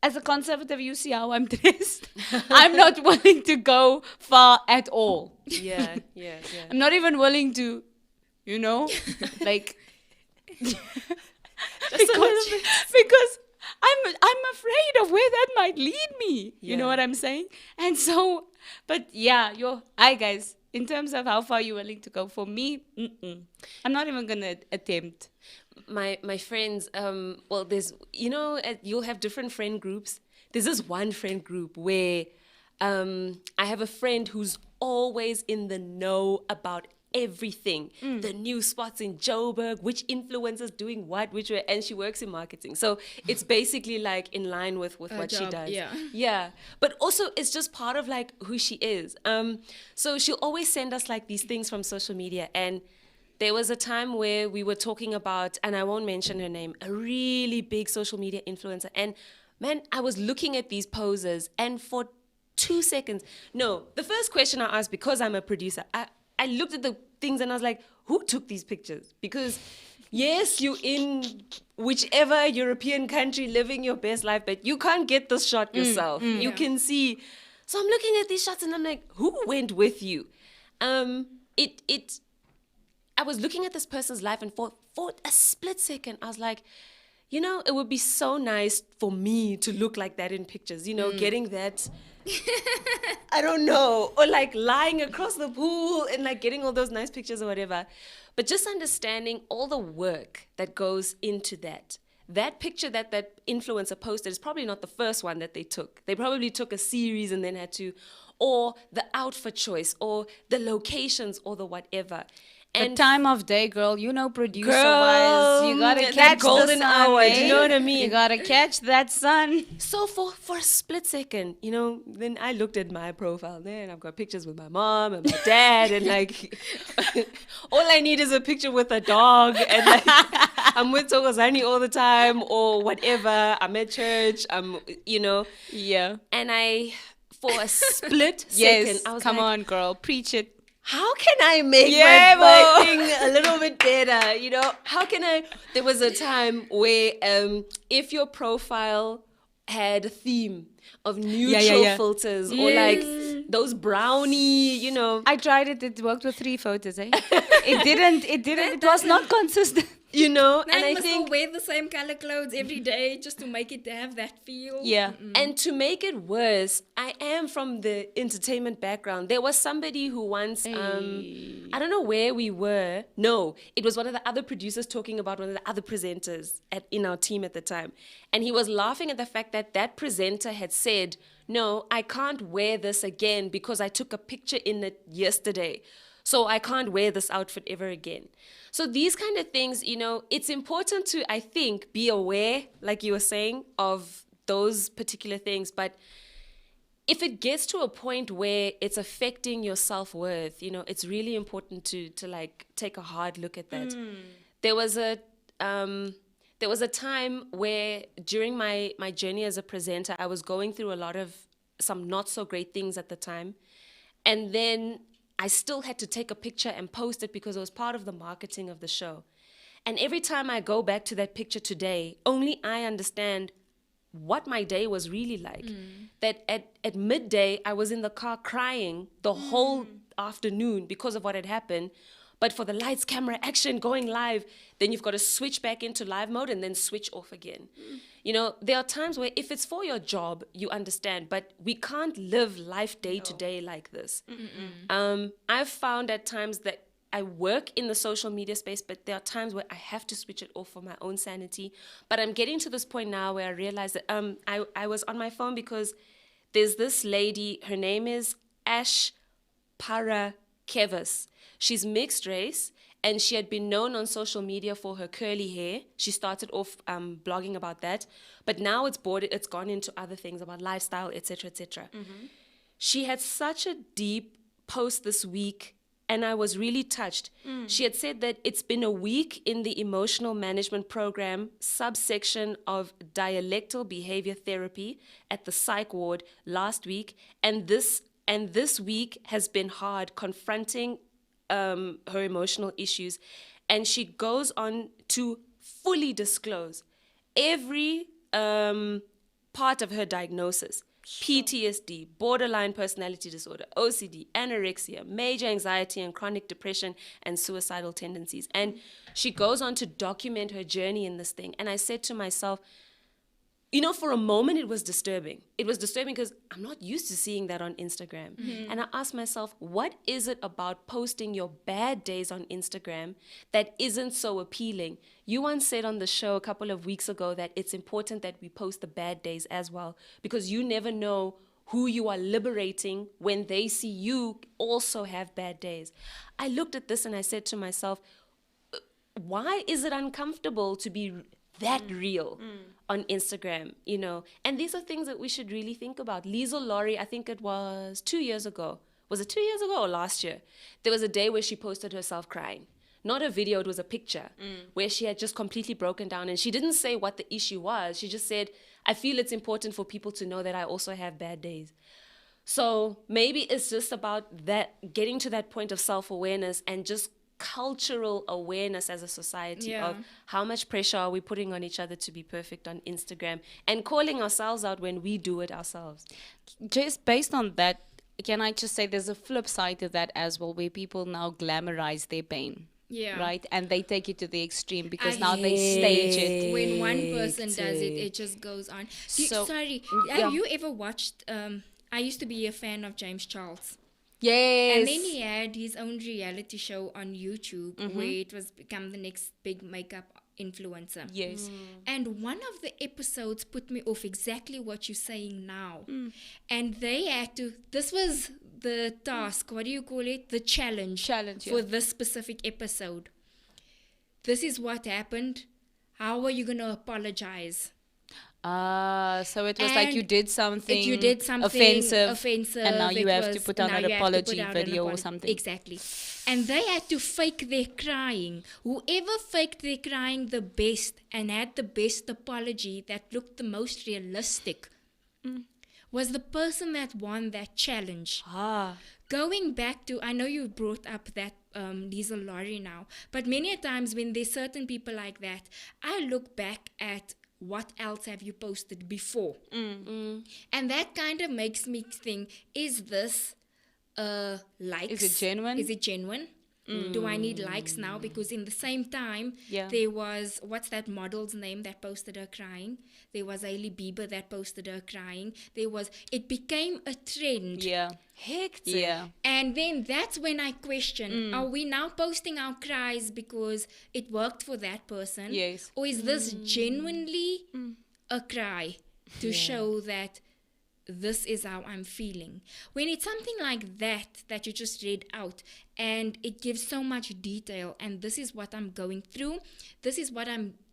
as a conservative, you see how I'm dressed. I'm not willing to go far at all. Yeah. I'm not even willing to, like, because I'm afraid of where that might lead me. You know what I'm saying? And so, but hi guys. In terms of how far you're willing to go, for me, I'm not even gonna attempt. My friends, there's you'll have different friend groups. There's this one friend group where I have a friend who's always in the know about everything, the new spots in Joburg, which influencers doing what, and she works in marketing. So it's basically like in line with what she does. Yeah. But also it's just part of like who she is. So she'll always send us like these things from social media. And there was a time where we were talking about, and I won't mention her name, a really big social media influencer. And man, I was looking at these poses and for 2 seconds, the first question I asked, because I'm a producer, I looked at the things and I was like, who took these pictures? Because yes, you're in whichever European country living your best life, but you can't get this shot yourself. You can see. So I'm looking at these shots and I'm like, who went with you? I was looking at this person's life and for a split second, I was like, it would be so nice for me to look like that in pictures, getting that, I don't know, or like lying across the pool and like getting all those nice pictures or whatever. But just understanding all the work that goes into that. That picture that influencer posted is probably not the first one that they took. They probably took a series and then had to, or the outfit choice, or the locations, or the whatever. And the time of day, girl, producer-wise, you gotta catch that golden the sun, hour. Do you know what I mean? You gotta catch that sun. So for a split second, then I looked at my profile there, and I've got pictures with my mom and my dad, and like, all I need is a picture with a dog, and like, I'm with Togozani all the time, or whatever. I'm at church. Yeah. And for a split second. Yes, I was come like, on, girl, preach it. how can I make Yeah, my thing a little bit better? You know, how can I? There was a time where if your profile had a theme of neutral yeah. filters or like those brownie, you know, I tried it. It worked with 3 photos, eh? It didn't. It was not consistent. you know, And and I must think all wear the same color clothes every day just to make it have that feel. Yeah. And to make it worse, I am from the entertainment background. There was somebody who once, I don't know where we were. No, it was one of the other producers talking about one of the other presenters in our team at the time. And he was laughing at the fact that that presenter had said, no, I can't wear this again because I took a picture in it yesterday. So I can't wear this outfit ever again. So these kind of things, you know, it's important to, I think, be aware, like you were saying, of those particular things. But if it gets to a point where it's affecting your self-worth, you know, it's really important to like take a hard look at that. There was a time where during my journey as a presenter, I was going through a lot of some not so great things at the time. And then I still had to take a picture and post it because it was part of the marketing of the show. And every time I go back to that picture today, only I understand what my day was really like. That at midday, I was in the car crying the whole afternoon because of what had happened. But for the lights, camera, action, going live, then you've got to switch back into live mode and then switch off again. You know, there are times where if it's for your job, you understand, but we can't live life day to day like this. I've found at times that I work in the social media space, but there are times where I have to switch it off for my own sanity. But I'm getting to this point now where I realize that I was on my phone because there's this lady, her name is Ash Parakevis. She's mixed race, and she had been known on social media for her curly hair. She started off blogging about that, but now it's gone into other things about lifestyle, etc., etc. She had such a deep post this week, and I was really touched. She had said that it's been a week in the emotional management program subsection of dialectal behavior therapy at the psych ward last week, and this week has been hard confronting her emotional issues. And she goes on to fully disclose every part of her diagnosis. PTSD, borderline personality disorder, OCD, anorexia, major anxiety and chronic depression, and suicidal tendencies. And she goes on to document her journey in this thing. And I said to myself, you know, for a moment, it was disturbing. It was disturbing because I'm not used to seeing that on Instagram. And I asked myself, what is it about posting your bad days on Instagram that isn't so appealing? You once said on the show a couple of weeks ago that it's important that we post the bad days as well, because you never know who you are liberating when they see you also have bad days. I looked at this and I said to myself, why is it uncomfortable to be that real on Instagram, you know? And these are things that we should really think about. Liesl Laurie, I think it was 2 years ago. Was it 2 years ago or last year? There was a day where she posted herself crying. Not a video, it was a picture where she had just completely broken down, and she didn't say what the issue was. She just said, I feel it's important for people to know that I also have bad days. So maybe it's just about that, getting to that point of self-awareness and just cultural awareness as a society of how much pressure are we putting on each other to be perfect on Instagram, and calling ourselves out when we do it ourselves. Just based on that, can I just say there's a flip side to that as well, where people now glamorize their pain. Yeah. Right? And they take it to the extreme because I now they stage it. When one person does it, it just goes on. Sorry, have you ever watched, I used to be a fan of James Charles. Yes. And then he had his own reality show on YouTube where it was become the next big makeup influencer. Yes. And one of the episodes put me off exactly what you're saying now. And they had to, this was the task, what do you call it? The challenge for this specific episode. This is what happened. How are you going to apologize? So it was like you did something offensive, and now you have to put on an apology video or something. Exactly. And they had to fake their crying. Whoever faked their crying the best and had the best apology that looked the most realistic was the person that won that challenge. Going back to, I know you brought up that Lisa Laurie now, but many a times when there's certain people like that, I look back at what else have you posted before? And that kind of makes me think, is this likes? Is it genuine? Is it genuine? Do I need likes now? Because in the same time, there was, what's that model's name that posted her crying? There was Hailey Bieber that posted her crying. It became a trend. Hectic. Yeah. And then that's when I question, are we now posting our cries because it worked for that person? Yes. Or is this genuinely a cry to show that this is how I'm feeling? When it's something like that you just read out, and it gives so much detail, and this is what I'm going through, this is what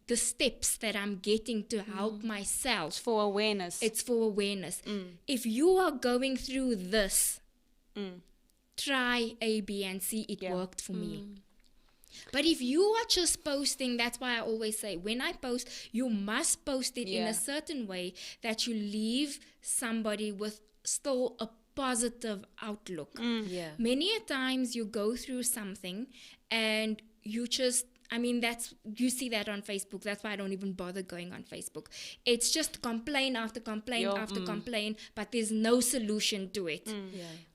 the steps that I'm getting to help myself. It's for awareness. It's for awareness. If you are going through this, try A, B, and C. It worked for me. But if you are just posting, that's why I always say, when I post, you must post it in a certain way that you leave somebody with still a positive outlook. Many a times you go through something and you just, you see that on Facebook. That's why I don't even bother going on Facebook. It's just complain after complaint after complaint, but there's no solution to it.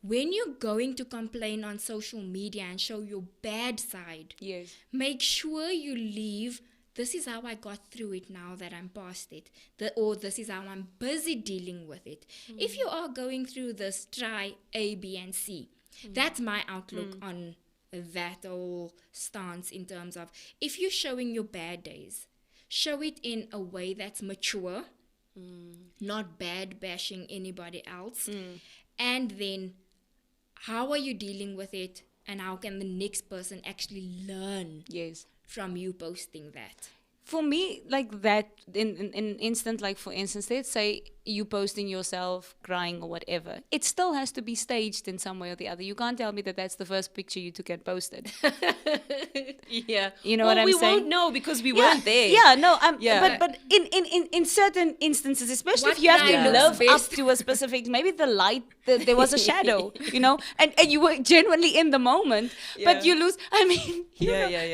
When you're going to complain on social media and show your bad side, make sure you leave, this is how I got through it now that I'm past it. Or this is how I'm busy dealing with it. If you are going through this, try A, B, and C. That's my outlook on that whole stance, in terms of, if you're showing your bad days, show it in a way that's mature, not bad bashing anybody else. And then how are you dealing with it, and how can the next person actually learn from you posting that? For me, like that, in instant, like for instance, let's say you posting yourself crying or whatever, it still has to be staged in some way or the other. You can't tell me that that's the first picture you took and posted. You know what I'm saying? We won't know because we weren't there. But in certain instances, especially What if you have to guy live looks up best? to a specific, maybe the light, there was a shadow, you know, and you were genuinely in the moment, but you lose.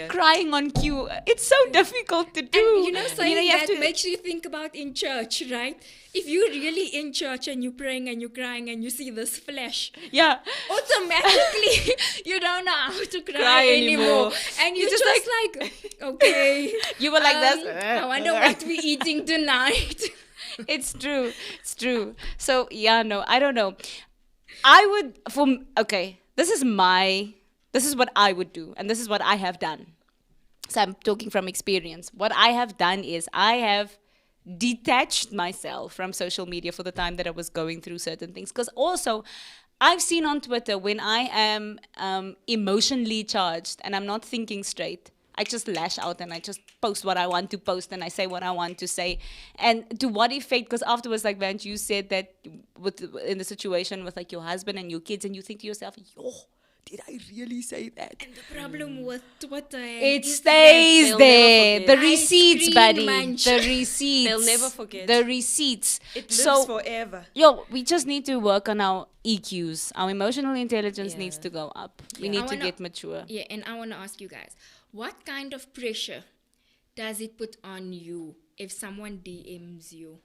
Crying on cue, it's so difficult to do. And saying you have that to makes you think about in church, right? If you're really in church and you're praying and you're crying and you see this flash, automatically you don't know how to cry anymore. And you're just like, okay. You were like this. I wonder what we're eating tonight. It's true. So I don't know. This is what I would do, and this is what I have done. So I'm talking from experience. What I have done is I have detached myself from social media for the time that I was going through certain things. Because also, I've seen on Twitter, when I am emotionally charged and I'm not thinking straight, I just lash out and I just post what I want to post and I say what I want to say. And to what effect? Because afterwards, like Vance, you said that in the situation with like your husband and your kids, and you think to yourself, did I really say that? And the problem with Twitter, it stays there. The forget. receipts, Ice cream buddy. munch. The receipts. They'll never forget. The receipts. It lives forever. We just need to work on our EQs. Our emotional intelligence needs to go up. We need to get mature. Yeah, and I want to ask you guys, what kind of pressure does it put on you if someone DMs you,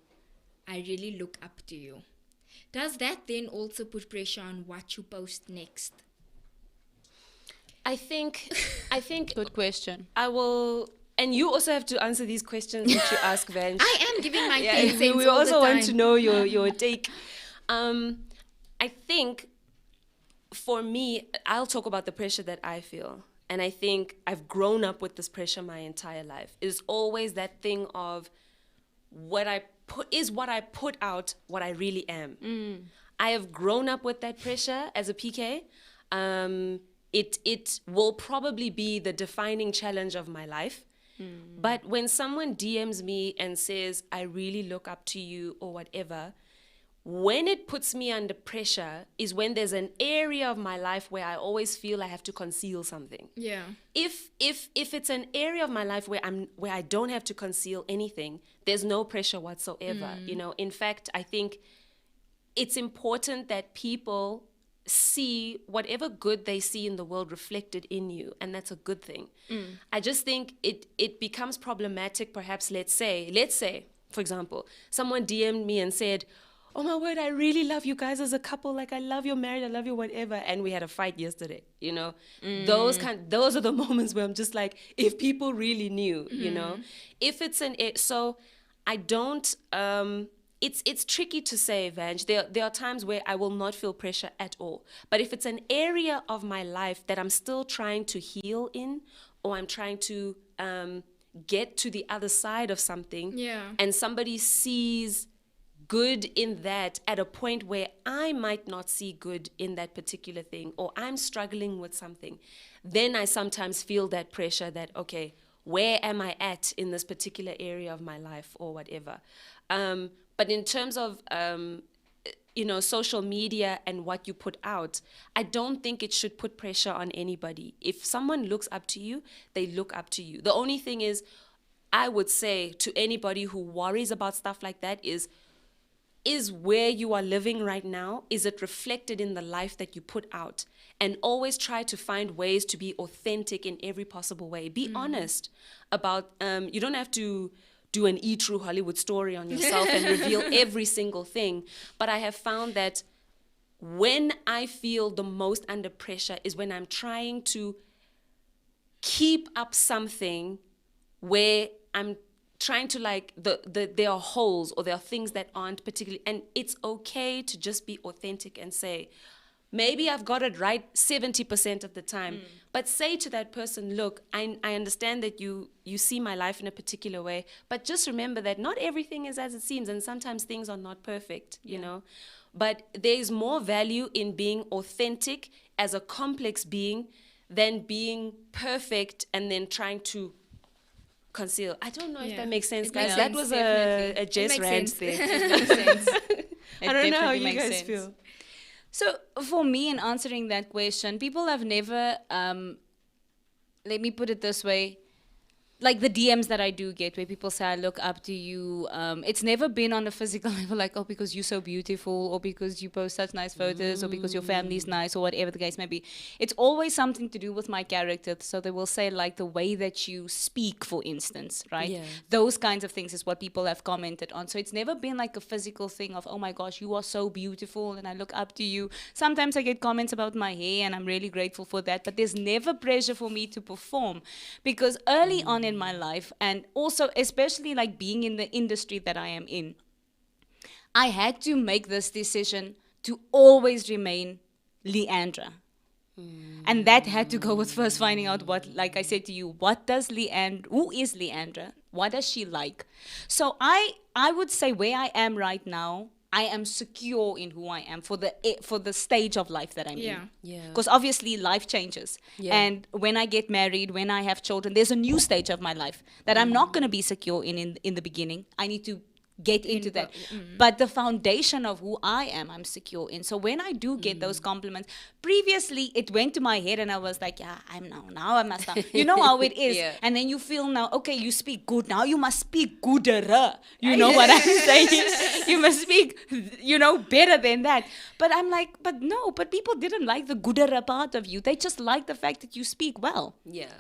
I really look up to you? Does that then also put pressure on what you post next? I think Good question. I will, and you also have to answer these questions that you ask, Van. I am giving my 10 cents we all also the want time. to know your take. I think for me, I'll talk about the pressure that I feel. And I think I've grown up with this pressure my entire life. It's always that thing of what I put out, what I really am. I have grown up with that pressure as a PK. It will probably be the defining challenge of my life. But when someone DMs me and says, I really look up to you or whatever, when it puts me under pressure is when there's an area of my life where I always feel I have to conceal something. Yeah. If it's an area of my life where I don't have to conceal anything, there's no pressure whatsoever. In fact, I think it's important that people see whatever good they see in the world reflected in you, and that's a good thing. I just think it becomes problematic, perhaps. Let's say, for example, someone DM'd me and said, "Oh my word, I really love you guys as a couple. Like, I love your marriage, I love you whatever." And we had a fight yesterday, you know. Those are the moments where I'm just like, if people really knew, you know. If it's so I don't it's tricky to say, Vange. There are times where I will not feel pressure at all. But if it's an area of my life that I'm still trying to heal in, or I'm trying to get to the other side of something, and somebody sees good in that at a point where I might not see good in that particular thing, or I'm struggling with something, then I sometimes feel that pressure that, okay, where am I at in this particular area of my life, or whatever. But in terms of, social media and what you put out, I don't think it should put pressure on anybody. If someone looks up to you, they look up to you. The only thing is, I would say to anybody who worries about stuff like that is where you are living right now, is it reflected in the life that you put out? And always try to find ways to be authentic in every possible way. Be honest about, you don't have to do an true Hollywood story on yourself and reveal every single thing. But I have found that when I feel the most under pressure is when I'm trying to keep up something where I'm trying to, like, there are holes, or there are things that aren't particularly, and it's okay to just be authentic and say, maybe I've got it right 70% of the time, but say to that person, look, I understand that you see my life in a particular way, but just remember that not everything is as it seems, and sometimes things are not perfect, you know. But there's more value in being authentic as a complex being than being perfect and then trying to conceal. I don't know if that makes sense, guys. That was a Jess rant there. It makes sense. I don't know how you makes guys sense. feel. So for me, in answering that question, people have never, let me put it this way, like the DMs that I do get where people say, I look up to you, it's never been on a physical level, like, oh, because you're so beautiful, or because you post such nice photos, or because your family's nice, or whatever the case may be. It's always something to do with my character. So they will say, like, the way that you speak, for instance, right? Yeah. Those kinds of things is what people have commented on. So it's never been like a physical thing of, oh my gosh, you are so beautiful and I look up to you. Sometimes I get comments about my hair and I'm really grateful for that, but there's never pressure for me to perform, because early on in my life, and also especially like being in the industry that I am in, I had to make this decision to always remain Leandra. And that had to go with first finding out what, like I said to you, who is Leandra? What does she like? So I would say where I am right now, I am secure in who I am for the stage of life that I'm in. Yeah. Because obviously life changes. Yeah. And when I get married, when I have children, there's a new stage of my life that I'm not going to be secure in the beginning. I need to get into that. But the foundation of who I am, I'm secure in. So when I do get those compliments, previously it went to my head and I was like, yeah, now I must stop. You know how it is. Yeah. And then you feel now, okay, you speak good. Now you must speak gooder. You know what I'm saying? You must speak, better than that. But I'm like, but people didn't like the gooder part of you. They just like the fact that you speak well. Yeah.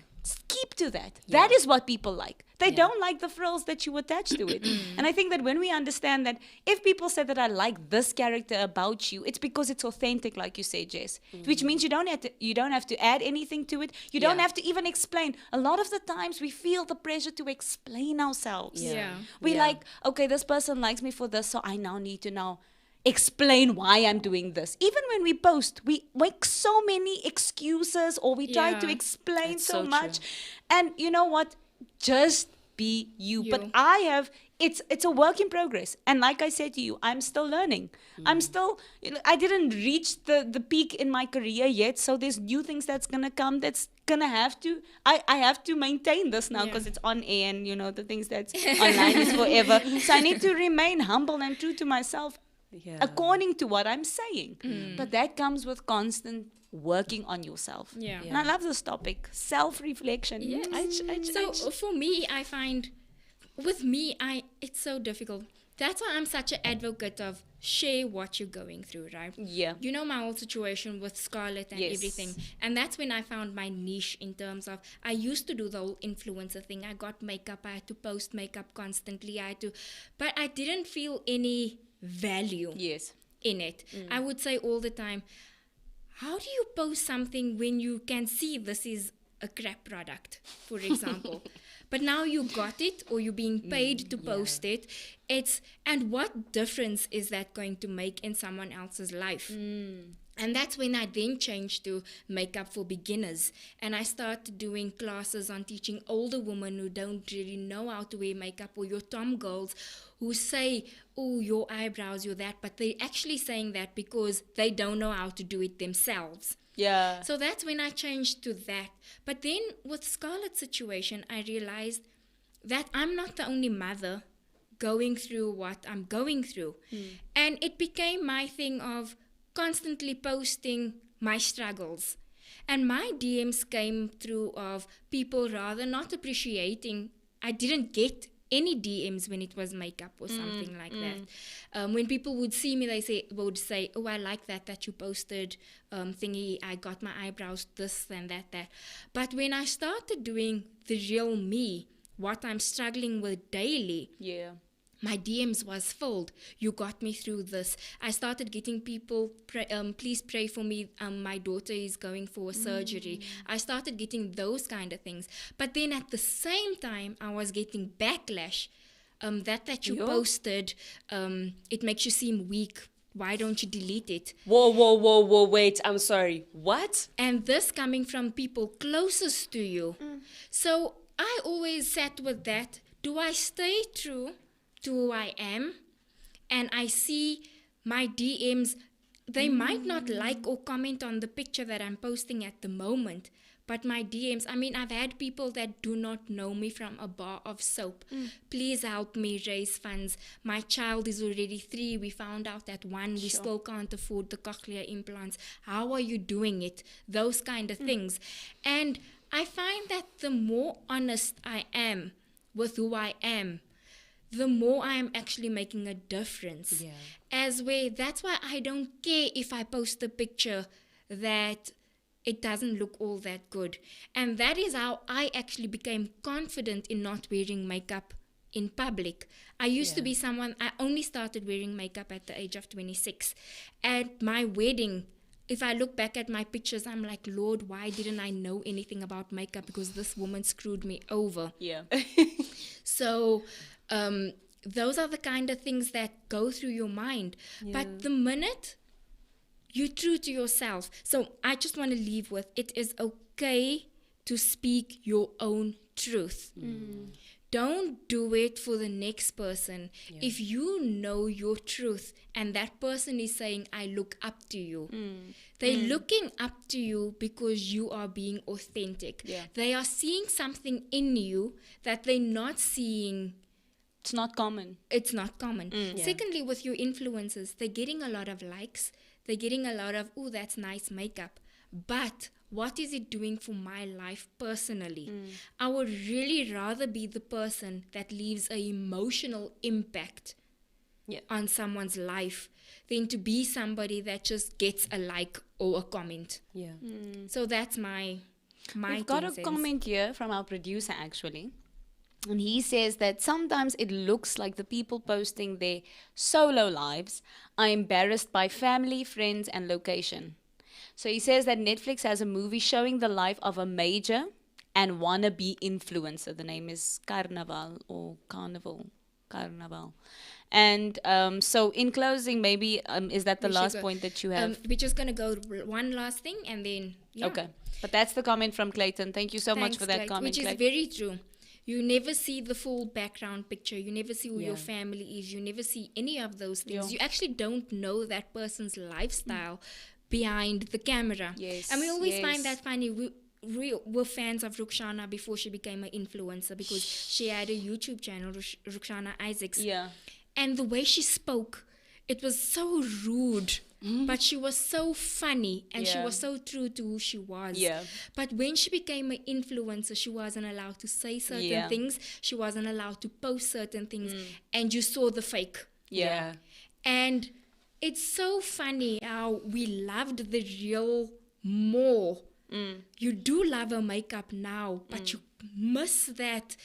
Keep to that. That is what people like. They don't like the frills that you attach to it. And I think that when we understand that if people say that I like this character about you, it's because it's authentic, like you say, Jess. Which means you don't have to add anything to it. You don't have to even explain. A lot of the times we feel the pressure to explain ourselves. We like, okay, this person likes me for this, so I now need to explain why I'm doing this. Even when we post, we make so many excuses, or we try to explain That's so so much. true. And you know what? Just be you. But it's a work in progress. And like I said to you, I'm still learning. I'm still, I didn't reach the peak in my career yet. So there's new things that's going to come that's going to have to, I have to maintain this now because it's on air, and the things that's online is forever. So I need to remain humble and true to myself. According to what I'm saying. But that comes with constant working on yourself. And I love this topic, self-reflection. So for me, I find, with me, it's so difficult. that's why I'm such an advocate of share what you're going through, right? Yeah. You know my whole situation with Scarlett and Yes. everything. And that's when I found my niche in terms of, I used to do the whole influencer thing. I got makeup, I had to post makeup constantly, but I didn't feel any value Yes. in it. I would say all the time, how do you post something when you can see this is a crap product, for example? But now you got it, or you're being paid to post it. And what difference is that going to make in someone else's life? And that's when I then changed to makeup for beginners. And I started doing classes on teaching older women who don't really know how to wear makeup, or your tom girls who say, oh, your eyebrows, you're that. But they're actually saying that because they don't know how to do it themselves. Yeah. So that's when I changed to that. But then with Scarlett's situation, I realized that I'm not the only mother going through what I'm going through. And it became my thing of constantly posting my struggles. And my DMs came through of people rather not appreciating. I didn't get any DMs when it was makeup or something like that. When people would see me, they would say, oh, I like that you posted thingy, I got my eyebrows this and that. But when I started doing the real me, what I'm struggling with daily, Yeah. my DMs was filled. You got me through this. I started getting people, please pray for me. My daughter is going for a surgery. I started getting those kind of things. But then at the same time, I was getting backlash. That you posted, it makes you seem weak. Why don't you delete it? Whoa, wait, I'm sorry. What? And this coming from people closest to you. So I always sat with that. Do I stay true to who I am? And I see my DMs, they might not like or comment on the picture that I'm posting at the moment, but my DMs, I mean, I've had people that do not know me from a bar of soap. Please help me raise funds. My child is already 3. We found out that 1, we still can't afford the cochlear implants. How are you doing it? Those kind of things. And I find that the more honest I am with who I am, the more I am actually making a difference. That's why I don't care if I post a picture that it doesn't look all that good. And that is how I actually became confident in not wearing makeup in public. I used to be someone, I only started wearing makeup at the age of 26. At my wedding, if I look back at my pictures, I'm like, Lord, why didn't I know anything about makeup? Because this woman screwed me over. Yeah. So those are the kind of things that go through your mind. But the minute you're true to yourself, so I just want to leave with, it is okay to speak your own truth. Don't do it for the next person. If you know your truth and that person is saying, I look up to you, they're looking up to you because you are being authentic. They are seeing something in you that they're not seeing. It's not common. It's not common. Secondly, with your influencers, they're getting a lot of likes. They're getting a lot of, oh, that's nice makeup. But what is it doing for my life personally? I would really rather be the person that leaves an emotional impact on someone's life than to be somebody that just gets a like or a comment. So that's my We've got a 2 cents. comment here from our producer, actually. And he says that sometimes it looks like the people posting their solo lives are embarrassed by family, friends, and location. So he says that Netflix has a movie showing the life of a major and wannabe influencer. The name is Carnaval or Carnival. Carnaval. And so in closing, maybe is that the We should last go. point that you have? We're just going to go one last thing and then, Okay. But that's the comment from Clayton. Thank you so much Thanks, for that Clayton, comment, which is Clayton. very true. You never see the full background picture. You never see who your family is. You never see any of those things. You actually don't know that person's lifestyle behind the camera. Yes, And we always find yes. that funny. We were fans of Ruxana before she became an influencer because she had a YouTube channel, Ruxana Isaacs. Yeah. And the way she spoke, it was so rude. but she was so funny and she Yeah. was so true to who she was. Yeah. But when she became an influencer, she wasn't allowed to say certain Yeah. things. She wasn't allowed to post certain things. And you saw the fake. Yeah. And it's so funny how we loved the real more. You do love her makeup now, but you miss that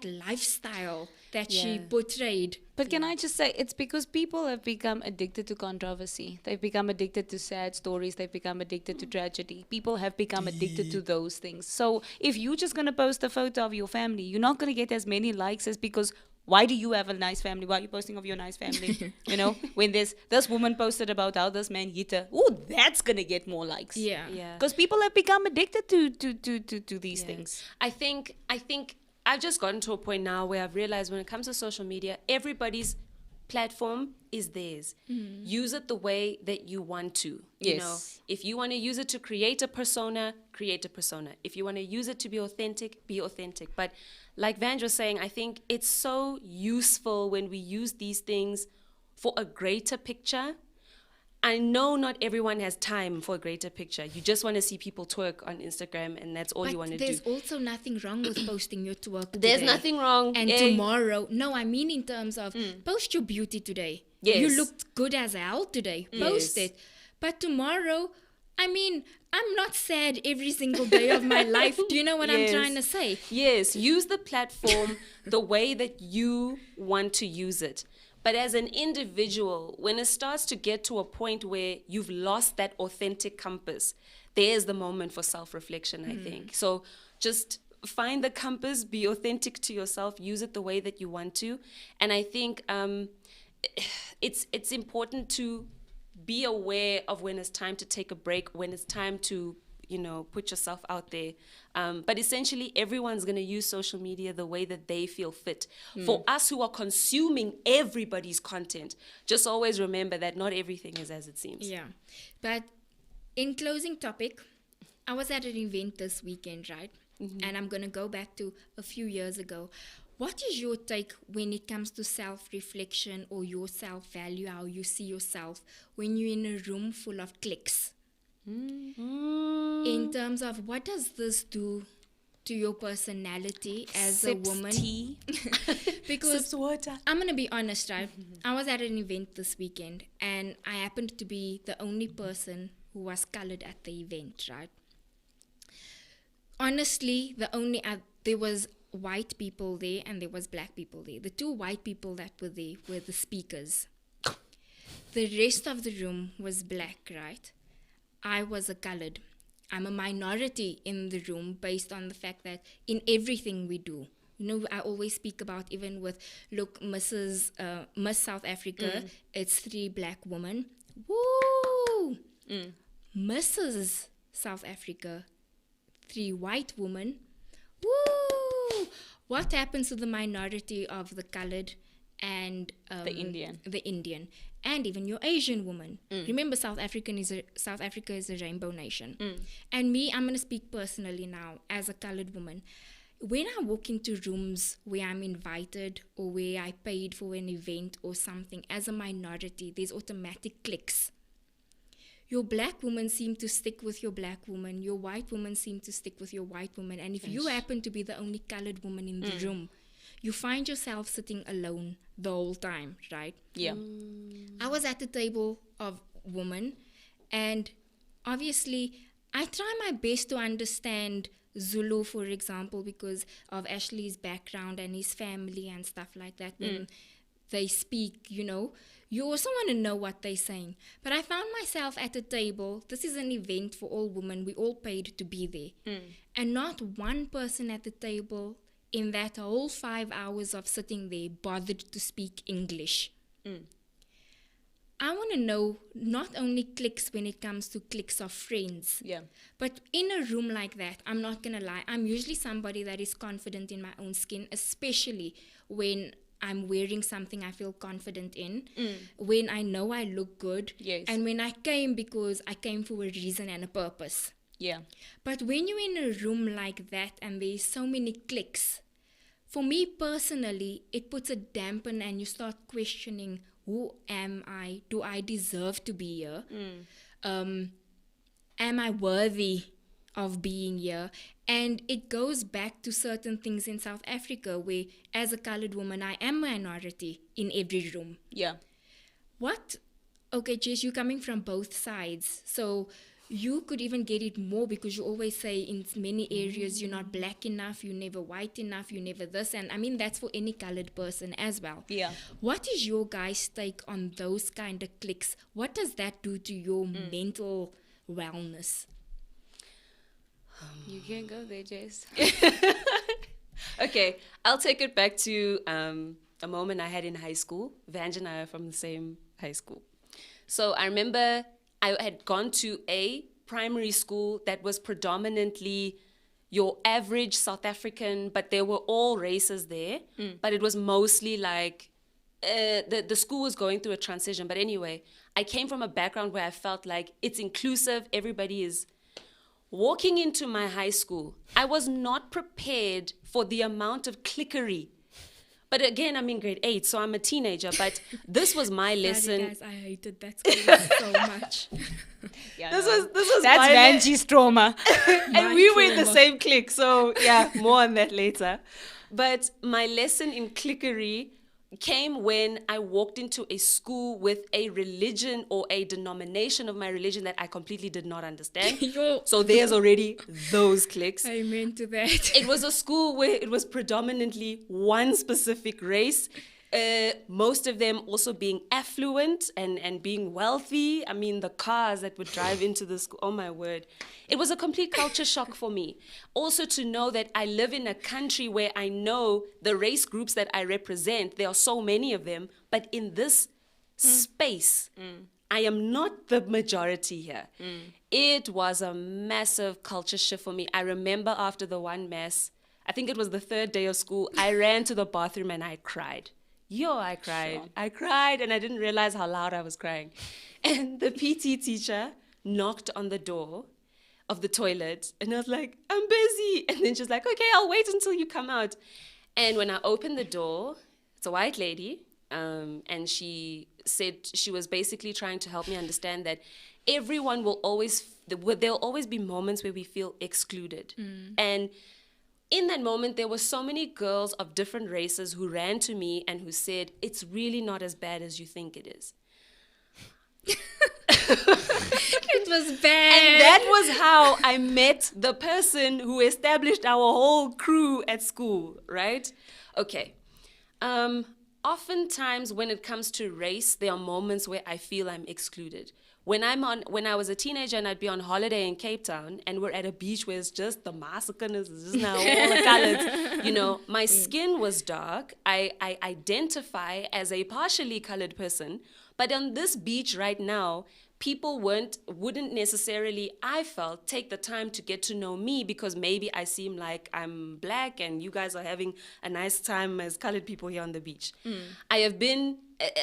lifestyle that she Yeah. portrayed. But can I just say, it's because people have become addicted to controversy. They've become addicted to sad stories. They've become addicted to tragedy. People have become addicted to those things. So if you're just going to post a photo of your family, you're not going to get as many likes as because why do you have a nice family? Why are you posting of your nice family? You know, when this woman posted about how this man hit her, oh, that's going to get more likes. Yeah. Yeah. Because people have become addicted to these things. I think I've just gotten to a point now where I've realized when it comes to social media, everybody's platform is theirs. Use it the way that you want to. You know, Yes. if you want to use it to create a persona, create a persona. If you want to use it to be authentic, be authentic. But like Vange was saying, I think it's so useful when we use these things for a greater picture. I know not everyone has time for a greater picture. You just want to see people twerk on Instagram, and that's all you want But to there's do. also nothing wrong with posting your twerk There's today. nothing wrong. And Eh, tomorrow, no, I mean in terms of post your beauty today. Yes. You looked good as hell today. Post Yes. it. But tomorrow, I mean, I'm not sad every single day of my life. Do you know what Yes. I'm trying to say? Yes, use the platform the way that you want to use it. But as an individual, when it starts to get to a point where you've lost that authentic compass, there's the moment for self-reflection, I think. So just find the compass, be authentic to yourself, use it the way that you want to. And I think it's important to be aware of when it's time to take a break, when it's time to, you know, put yourself out there. But essentially, everyone's going to use social media the way that they feel fit. For us who are consuming everybody's content, just always remember that not everything is as it seems. Yeah. But in closing topic, I was at an event this weekend, right? And I'm going to go back to a few years ago. What is your take when it comes to self-reflection or your self-value, how you see yourself when you're in a room full of cliques? In terms of what does this do to your personality as a woman? Because Sips water. I'm going to be honest, right? I was at an event this weekend and I happened to be the only person who was colored at the event, right? Honestly, there was white people there and there was black people there. The two white people that were there were the speakers. The rest of the room was black, right? I was a colored. I'm a minority in the room based on the fact that in everything we do, you know, I always speak about even with, look, Miss South Africa, it's 3 black women. Woo! Mrs. South Africa, 3 white women. Woo! What happens to the minority of the colored and The Indian. the Indian, and even your Asian woman? Remember, South Africa is a rainbow nation. And me, I'm gonna speak personally now as a colored woman. When I walk into rooms where I'm invited or where I paid for an event or something, as a minority, there's automatic cliques. Your black woman seem to stick with your black woman. Your white woman seem to stick with your white woman. And if you happen to be the only colored woman in the room, you find yourself sitting alone the whole time, right? Yeah. I was at the table of women, and obviously I try my best to understand Zulu, for example, because of Ashley's background and his family and stuff like that. When they speak, you know, you also want to know what they're saying. But I found myself at a table. This is an event for all women. We all paid to be there. And not one person at the table in that whole 5 hours of sitting there bothered to speak English. I want to know not only cliques when it comes to cliques of friends, Yeah. but in a room like that, I'm not going to lie, I'm usually somebody that is confident in my own skin, especially when I'm wearing something I feel confident in, when I know I look good, Yes. and when I came because I came for a reason and a purpose. Yeah. But when you're in a room like that and there's so many cliques, for me personally, it puts a dampen and you start questioning who am I? Do I deserve to be here? Am I worthy of being here? And it goes back to certain things in South Africa where, as a colored woman, I am minority in every room. Yeah. What? Okay, Jess, you're coming from both sides. So you could even get it more because you always say in many areas you're not black enough, you're never white enough, you're never this. And I mean, that's for any colored person as well. Yeah. What is your guys' take on those kind of clicks? What does that do to your mental wellness? You can go there, Jess. Okay, I'll take it back to a moment I had in high school. Vanj and I are from the same high school. So I remember I had gone to a primary school that was predominantly your average South African, but there were all races there. But it was mostly like the school was going through a transition. But anyway, I came from a background where I felt like it's inclusive, everybody is. Walking into my high school, I was not prepared for the amount of cliquery. But again, I'm in grade 8, so I'm a teenager. But this was my lesson. Guys, I hated that school so much. Yeah, This was that's my Vanjie's trauma. and we were in the trauma. same clique, so yeah, more on that later. But my lesson in cliquery came when I walked into a school with a religion or a denomination of my religion that I completely did not understand. Yo. So there's already those cliques. Amen to that. It was a school where it was predominantly one specific race. Most of them also being affluent and being wealthy. I mean, the cars that would drive into the school, oh my word. It was a complete culture shock for me. Also to know that I live in a country where I know the race groups that I represent, there are so many of them, but in this space, I am not the majority here. It was a massive culture shift for me. I remember after the one mass, I think it was the 3rd day of school, I ran to the bathroom and I cried. I cried. Sure. I cried and I didn't realize how loud I was crying. And the PT teacher knocked on the door of the toilet and I was like, I'm busy. And then she's like, okay, I'll wait until you come out. And when I opened the door, it's a white lady. And she said she was basically trying to help me understand that everyone will always, there'll always be moments where we feel excluded. And in that moment, there were so many girls of different races who ran to me and who said, it's really not as bad as you think it is. It was bad. And that was how I met the person who established our whole crew at school, right? Okay. Oftentimes when it comes to race, there are moments where I feel I'm excluded. When I was a teenager and I'd be on holiday in Cape Town and we're at a beach where it's just the massacres, it's just now all the colors, you know, my skin was dark. I identify as a partially colored person, but on this beach right now, people wouldn't necessarily, I felt, take the time to get to know me because maybe I seem like I'm black and you guys are having a nice time as colored people here on the beach. I have been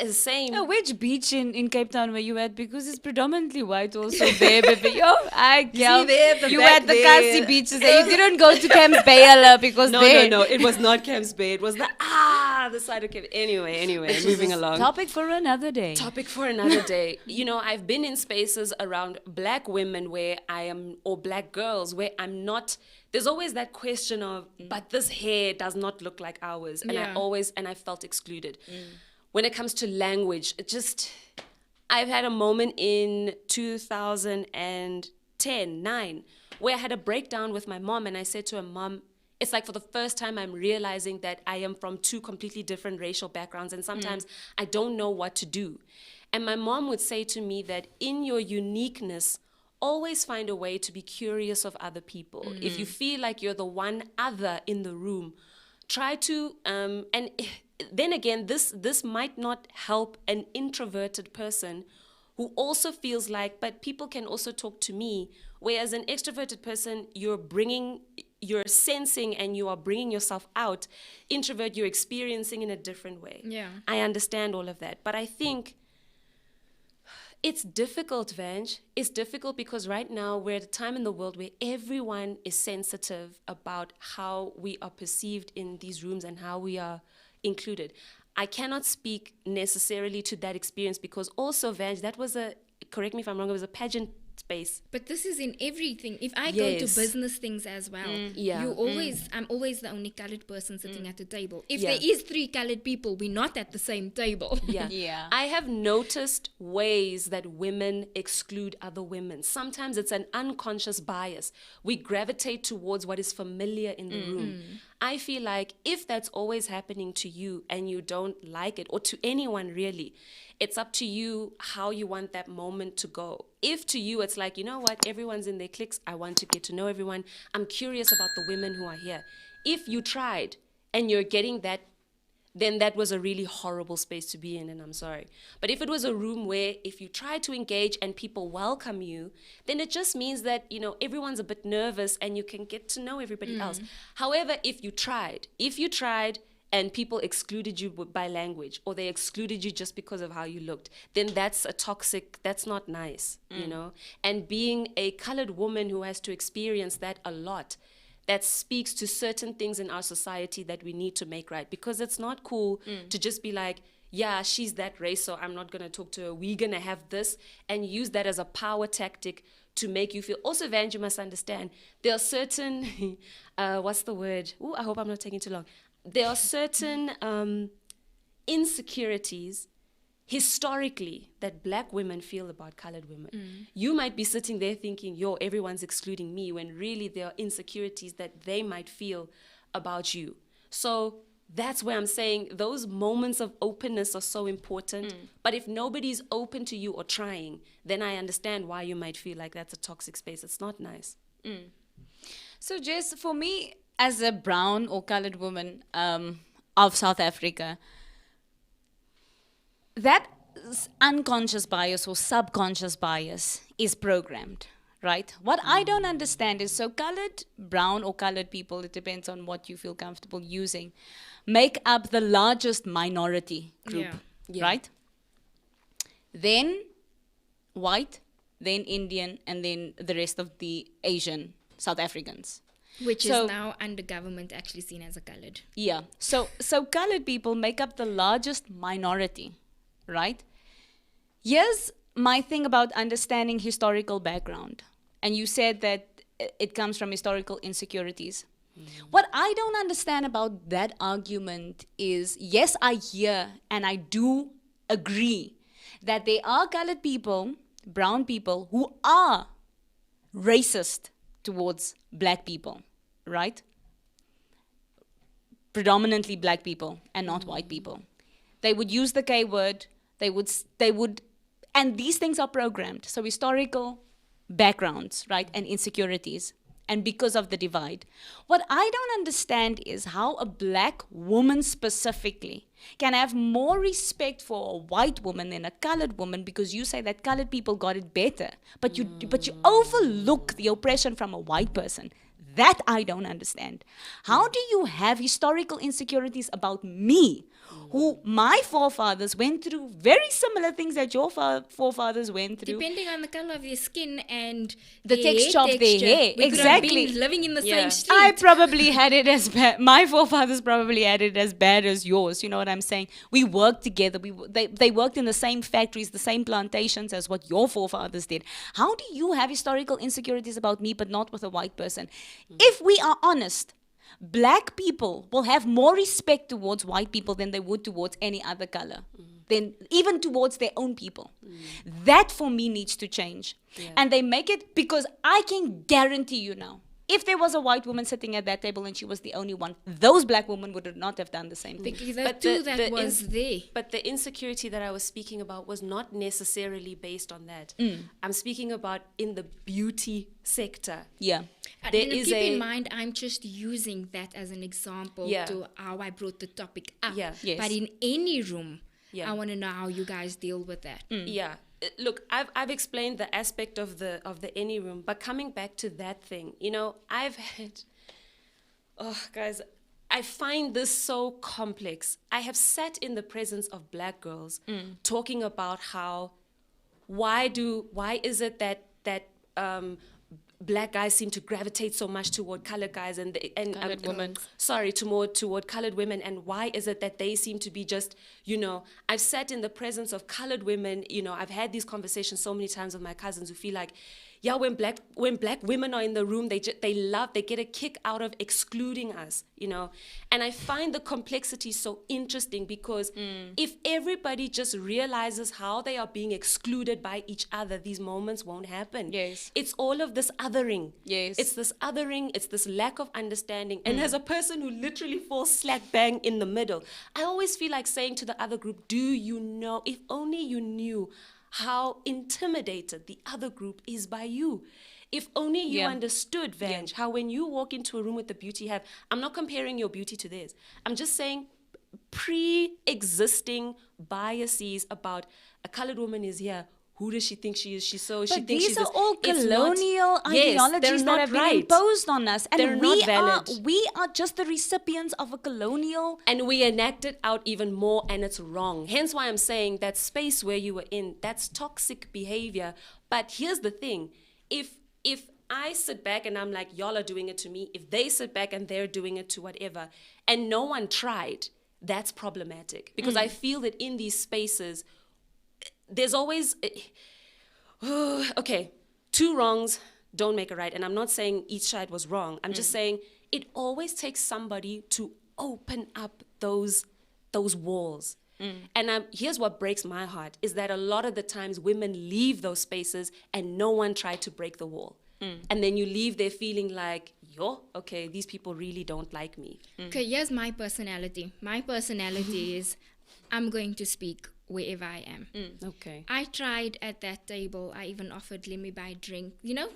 saying... Which beach in Cape Town were you at? Because it's predominantly white also there. But you were at the Kasi beaches. You didn't go to Camps Bay because No, it was not Camps Bay. It was the side of Camps. Anyway, moving along. Topic for another day. You know, I've been in spaces around black women where I am, or black girls where I'm not, there's always that question of, but this hair does not look like ours. And I felt excluded. When it comes to language, I've had a moment in 2009, where I had a breakdown with my mom and I said to her, Mom, it's like for the first time I'm realizing that I am from 2 completely different racial backgrounds and sometimes I don't know what to do. And my mom would say to me that in your uniqueness, always find a way to be curious of other people. If you feel like you're the one other in the room, try to, and then again, this might not help an introverted person who also feels like, but people can also talk to me. Whereas an extroverted person, you're sensing and you are bringing yourself out. Introvert, you're experiencing in a different way. Yeah. I understand all of that. But I think it's difficult, Vanj. It's difficult because right now we're at a time in the world where everyone is sensitive about how we are perceived in these rooms and how we are included. I cannot speak necessarily to that experience because also, Vange, that was correct me if I'm wrong, it was a pageant space. But this is in everything. If I go to Yes. business things as well, Yeah. I'm always the only colored person sitting at the table. If Yeah. there is 3 colored people, we're not at the same table. Yeah. Yeah. I have noticed ways that women exclude other women. Sometimes it's an unconscious bias. We gravitate towards what is familiar in the room. I feel like if that's always happening to you and you don't like it, or to anyone really, it's up to you how you want that moment to go. If to you it's like, you know what, everyone's in their cliques, I want to get to know everyone, I'm curious about the women who are here. If you tried and you're getting that, then that was a really horrible space to be in, and I'm sorry. But if it was a room where if you try to engage and people welcome you, then it just means that, you know, everyone's a bit nervous and you can get to know everybody else. However, if you tried and people excluded you by language, or they excluded you just because of how you looked, then that's that's not nice, you know? And being a colored woman who has to experience that a lot, that speaks to certain things in our society that we need to make right. Because it's not cool to just be like, yeah, she's that race, so I'm not going to talk to her. We're going to have this, and use that as a power tactic to make you feel. Also, Van, you must understand, there are certain, what's the word? Ooh, I hope I'm not taking too long. There are certain insecurities historically that black women feel about colored women. You might be sitting there thinking, yo, everyone's excluding me, when really there are insecurities that they might feel about you. So that's where I'm saying those moments of openness are so important. But if nobody's open to you or trying, then I understand why you might feel like that's a toxic space. It's not nice. So, Jess, for me, as a brown or colored woman of South Africa, that unconscious bias or subconscious bias is programmed, right? What I don't understand is, so colored, brown or colored people, it depends on what you feel comfortable using, make up the largest minority group, right? Then white, then Indian, and then the rest of the Asian South Africans. Which is now under government actually seen as a colored. Yeah. So colored people make up the largest minority, right? Here's my thing about understanding historical background. And you said that it comes from historical insecurities. What I don't understand about that argument is, yes, I hear and I do agree that there are colored people, brown people, who are racist towards black people, right? Predominantly black people and not white people. They would use the K word. They would, and these things are programmed. So historical backgrounds, right, and insecurities, and because of the divide. What I don't understand is how a black woman specifically can have more respect for a white woman than a colored woman, because you say that colored people got it better, but you overlook the oppression from a white person. That I don't understand. How do you have historical insecurities about me, who my forefathers went through very similar things that your forefathers went through? Depending on the color of their skin and The texture of their hair. We could have Exactly. been living in the same street. I probably had it as bad. My forefathers probably had it as bad as yours. You know what I'm saying? We worked together. They worked in the same factories, the same plantations as what your forefathers did. How do you have historical insecurities about me but not with a white person? If we are honest, black people will have more respect towards white people than they would towards any other color, than even towards their own people. That for me needs to change. And they make it, because I can guarantee you now, if there was a white woman sitting at that table and she was the only one, those black women would not have done the same thing. Because that was there. But the insecurity that I was speaking about was not necessarily based on that. I'm speaking about in the beauty sector. Yeah. There And is keep a- in mind, I'm just using that as an example to how I brought the topic up. Yeah. Yes. But in any room, Yeah. I want to know how you guys deal with that. Yeah. Look, I've explained the aspect of the any room, but coming back to that thing, you know, guys, I find this so complex. I have sat in the presence of black girls talking about how why is it that black guys seem to gravitate so much toward colored guys and Colored women. Toward colored women, and why is it that they seem to be just, I've sat in the presence of colored women, I've had these conversations so many times with my cousins who feel like, yeah, when black women are in the room, they get a kick out of excluding us, And I find the complexity so interesting because if everybody just realizes how they are being excluded by each other, these moments won't happen. Yes. It's all of this othering. Yes. It's this othering, it's this lack of understanding. And as a person who literally falls slap bang in the middle, I always feel like saying to the other group, do you know, if only you knew how intimidated the other group is by you. If only you understood, Vange, how when you walk into a room with the beauty you have, I'm not comparing your beauty to theirs. I'm just saying pre-existing biases about a colored woman is here. Who does she think she is? She thinks these she's are this. all It's colonial not- Yes, ideologies they're that not have been right. imposed on us. And They're not valid. we are just the recipients of a colonial. And we enact it out even more, and it's wrong. Hence why I'm saying that space where you were in, that's toxic behavior. But here's the thing. If I sit back and I'm like, y'all are doing it to me, if they sit back and they're doing it to whatever, and no one tried, that's problematic. Because I feel that in these spaces, there's always... okay, two wrongs don't make a right. And I'm not saying each side was wrong. I'm just saying it always takes somebody to open up those walls. And here's what breaks my heart, is that a lot of the times women leave those spaces and no one tried to break the wall. And then you leave there feeling like, okay, these people really don't like me. Okay, here's my personality. My personality is I'm going to speak wherever I am. Okay. I tried at that table. I even offered, let me buy a drink.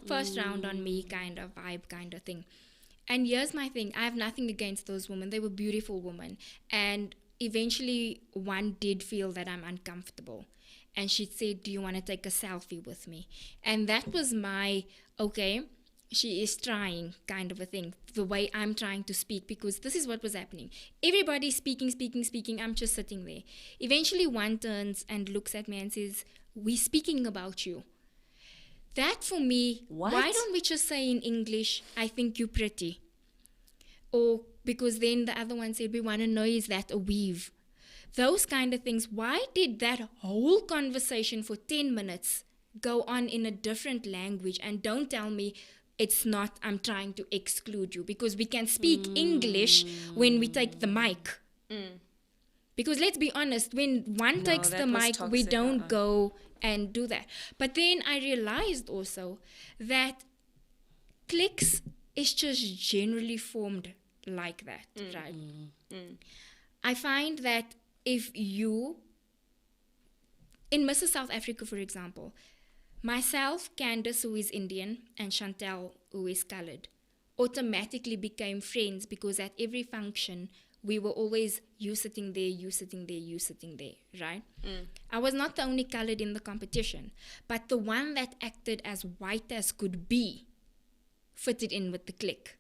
First round on me kind of vibe kind of thing. And here's my thing. I have nothing against those women. They were beautiful women. And eventually one did feel that I'm uncomfortable. And she said, do you want to take a selfie with me? And that was my, okay, she is trying kind of a thing, the way I'm trying to speak, because this is what was happening. Everybody's speaking. I'm just sitting there. Eventually one turns and looks at me and says, we're speaking about you. That for me, What? Why don't we just say in English, I think you're pretty? Or because then the other one said, we want to know, is that a weave? Those kind of things. Why did that whole conversation for 10 minutes go on in a different language? And don't tell me it's not, I'm trying to exclude you, because we can speak English when we take the mic. Because let's be honest, when one takes the that was mic, we toxic, don't go and do that. But then I realized also that cliques is just generally formed like that, right? I find that if you, in Mrs. South Africa, for example, myself, Candace, who is Indian, and Chantel, who is colored, automatically became friends because at every function, we were always you sitting there, right? I was not the only colored in the competition, but the one that acted as white as could be fitted in with the clique.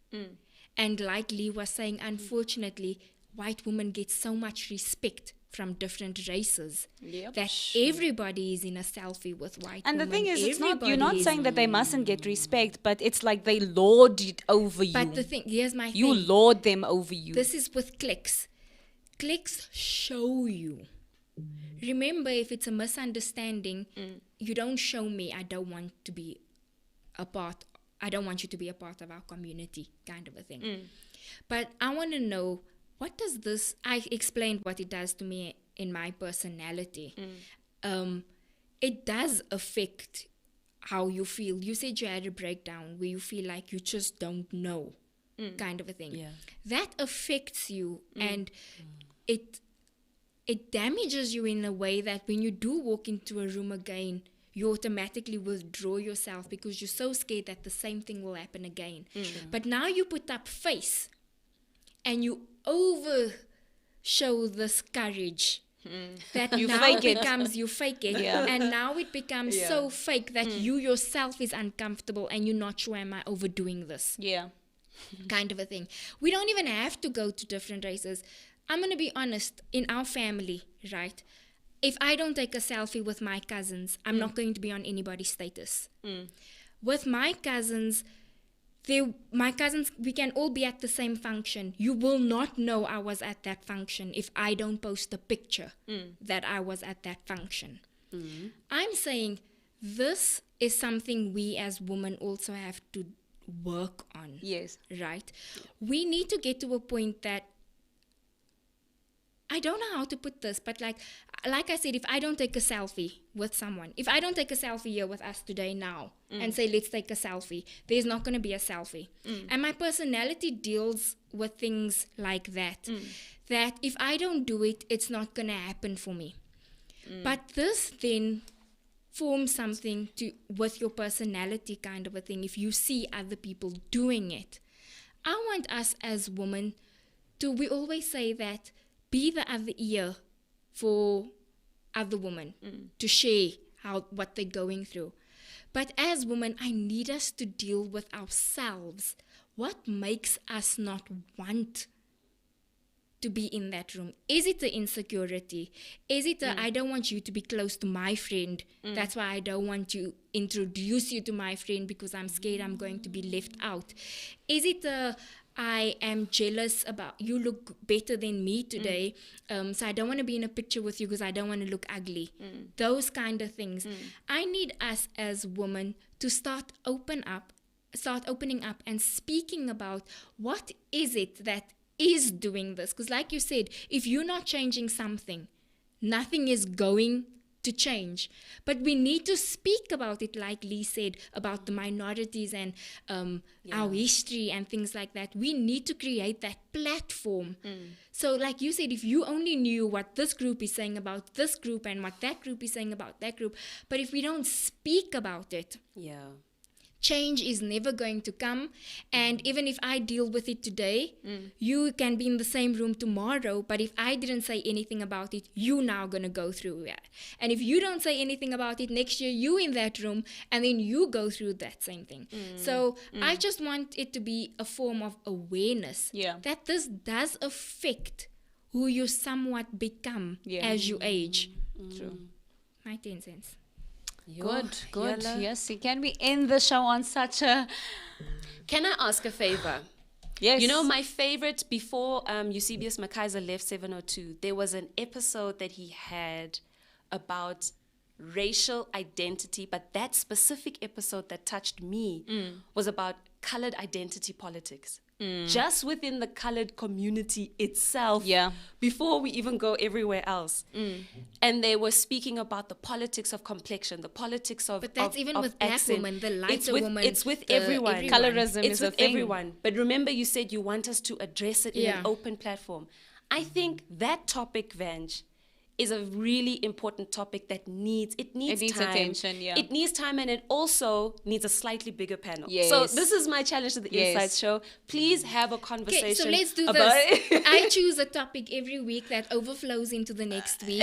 And like Lee was saying, unfortunately, white women get so much respect from different races that everybody is in a selfie with white And women. the thing is, it's not, you're Everybody not is- saying that they mustn't get respect, but it's like they lord it over you. But the thing, here's my You thing. lord them over you. This is with cliques. Cliques show you. Remember, if it's a misunderstanding, you don't show me, I don't want to be a part, I don't want you to be a part of our community, kind of a thing. But I want to know, what does this, I explained what it does to me in my personality. It does affect how you feel. You said you had a breakdown where you feel like you just don't know, kind of a thing. Yeah. That affects you, and it damages you in a way that when you do walk into a room again, you automatically withdraw yourself because you're so scared that the same thing will happen again. But now you put up face and you over show this courage that You now fake it. becomes, you fake it, Yeah. and now it becomes so fake that you yourself is uncomfortable and you're not sure, am I overdoing this? Yeah. Kind of a thing. We don't even have to go to different races. I'm going to be honest, in our family, right? If I don't take a selfie with my cousins, I'm not going to be on anybody's status. with my cousins, we can all be at the same function. You will not know I was at that function if I don't post a picture that I was at that function. I'm saying this is something we as women also have to work on. Yes. Right? We need to get to a point that, I don't know how to put this, but like I said, if I don't take a selfie with someone, if I don't take a selfie here with us today now and say, let's take a selfie, there's not going to be a selfie. And my personality deals with things like that, that if I don't do it, it's not going to happen for me. But this then forms something with your personality kind of a thing. If you see other people doing it, I want us as women we always say that, be the other ear for other women to share what they're going through. But as women, I need us to deal with ourselves. What makes us not want to be in that room? Is it the insecurity? Is it the I don't want you to be close to my friend? That's why I don't want to introduce you to my friend because I'm scared I'm going to be left out. Is it the I am jealous about you look better than me today, so I don't want to be in a picture with you because I don't want to look ugly. Those kind of things. I need us as women to start opening up and speaking about what is it that is doing this. Because like you said, if you're not changing something, nothing is going to change. But we need to speak about it, like Lee said, about the minorities and our history and things like that. We need to create that platform. So like you said, if you only knew what this group is saying about this group and what that group is saying about that group, but if we don't speak about it, change is never going to come. And even if I deal with it today, you can be in the same room tomorrow, but if I didn't say anything about it, you now going to go through it. And if you don't say anything about it, next year you in that room and then you go through that same thing. So I just want it to be a form of awareness that this does affect who you somewhat become as you age. True. My 10 cents. Good. Yes, can we end the show on such a... Can I ask a favor? Yes. You know, my favorite, before Eusebius McKaiser left 702, there was an episode that he had about racial identity, but that specific episode that touched me was about colored identity politics. Just within the colored community itself, before we even go everywhere else. And they were speaking about the politics of complexion, the politics of But that's even with black accent. women, the lighter women. It's with everyone. Colorism it's is a with thing. everyone. But remember, you said you want us to address it in an open platform. I think that topic, Vanj, is a really important topic that needs time. Attention, It needs time, and it also needs a slightly bigger panel. Yes. So this is my challenge to the Inside Show. Please have a conversation. Okay, so let's do about this. it. I choose a topic every week that overflows into the next week.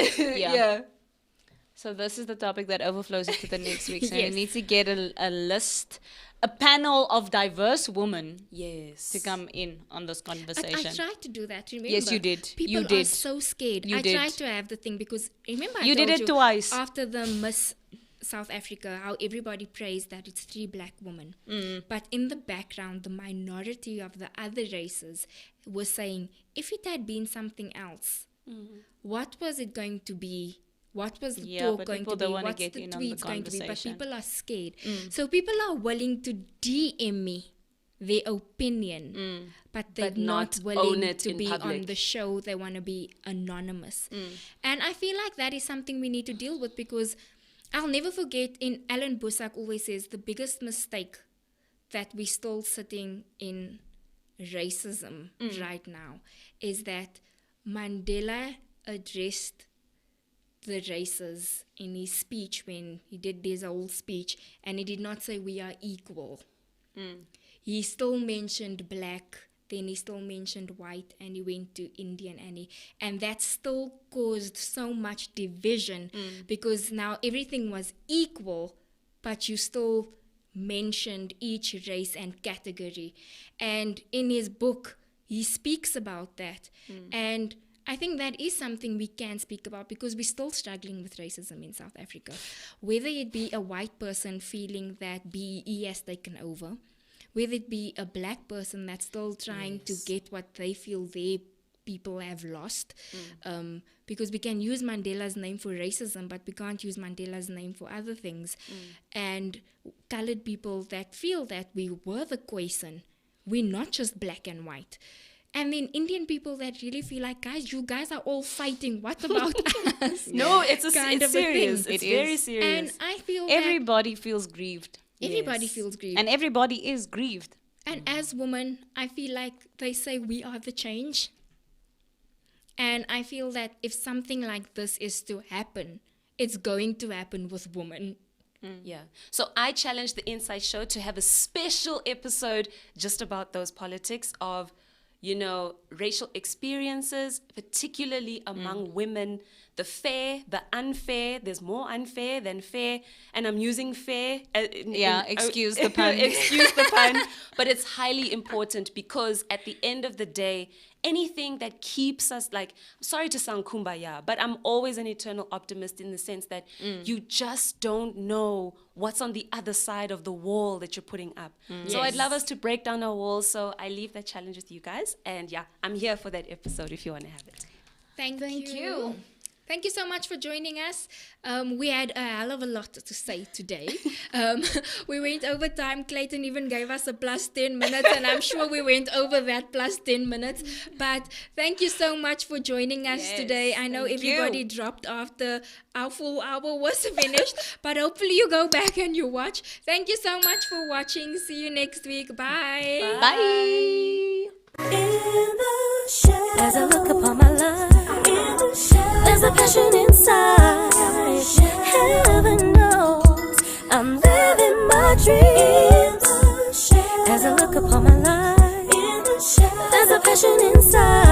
So this is the topic that overflows into the next week. So Yes. you need to get a list, a panel of diverse women to come in on this But conversation. I tried to do that, remember? Yes, you did. People You are did. so scared. You I did. tried to have the thing because, remember I You told did it twice. After the Miss South Africa, how everybody praised that it's 3 black women. But in the background, the minority of the other races were saying, if it had been something else, what was it going to be? What was the talk but going people to be? don't wanna What's get the in on the tweets going to be? But conversation. people are scared. So people are willing to DM me their opinion, but they're But not not willing own it to in be on public. the show. They want to be anonymous. And I feel like that is something we need to deal with, because I'll never forget, in Alan Busak always says, the biggest mistake that we're still sitting in racism right now is that Mandela addressed the races in his speech when he did his whole speech, and he did not say we are equal. He still mentioned black, then he still mentioned white, and he went to Indian, and that still caused so much division, because now everything was equal, but you still mentioned each race and category. And in his book, he speaks about that. And I think that is something we can speak about because we're still struggling with racism in South Africa. Whether it be a white person feeling that BEE has taken over, whether it be a black person that's still trying to get what they feel their people have lost. Because we can use Mandela's name for racism, but we can't use Mandela's name for other things. And colored people that feel that we were the question, we're not just black and white. And then Indian people that really feel like, guys, you guys are all fighting. What about us? No, it's kind of serious. a thing. It's very serious. And I feel Everybody feels grieved. everybody feels grieved. And everybody is grieved. And as women, I feel like they say we are the change. And I feel that if something like this is to happen, it's going to happen with women. Yeah. So I challenge the Inside Show to have a special episode just about those politics of, racial experiences, particularly among women, the fair, the unfair. There's more unfair than fair. And I'm using fair. Excuse the pun. Excuse the pun. But it's highly important because at the end of the day, anything that keeps us, sorry to sound kumbaya, but I'm always an eternal optimist in the sense that you just don't know what's on the other side of the wall that you're putting up. So I'd love us to break down our walls. So I leave that challenge with you guys. And I'm here for that episode if you want to have it. Thank you. Thank you so much for joining us. We had a hell of a lot to say today. We went over time. Clayton even gave us a plus 10 minutes, and I'm sure we went over that plus 10 minutes. But thank you so much for joining us today. I know everybody dropped after our full hour was finished, but hopefully you go back and you watch. Thank you so much for watching. See you next week. Bye. Bye. In the shade, as I look upon my life, in the shade, there's a passion inside. Heaven knows I'm living my dreams. As I look upon my life, in the shade, there's a passion inside.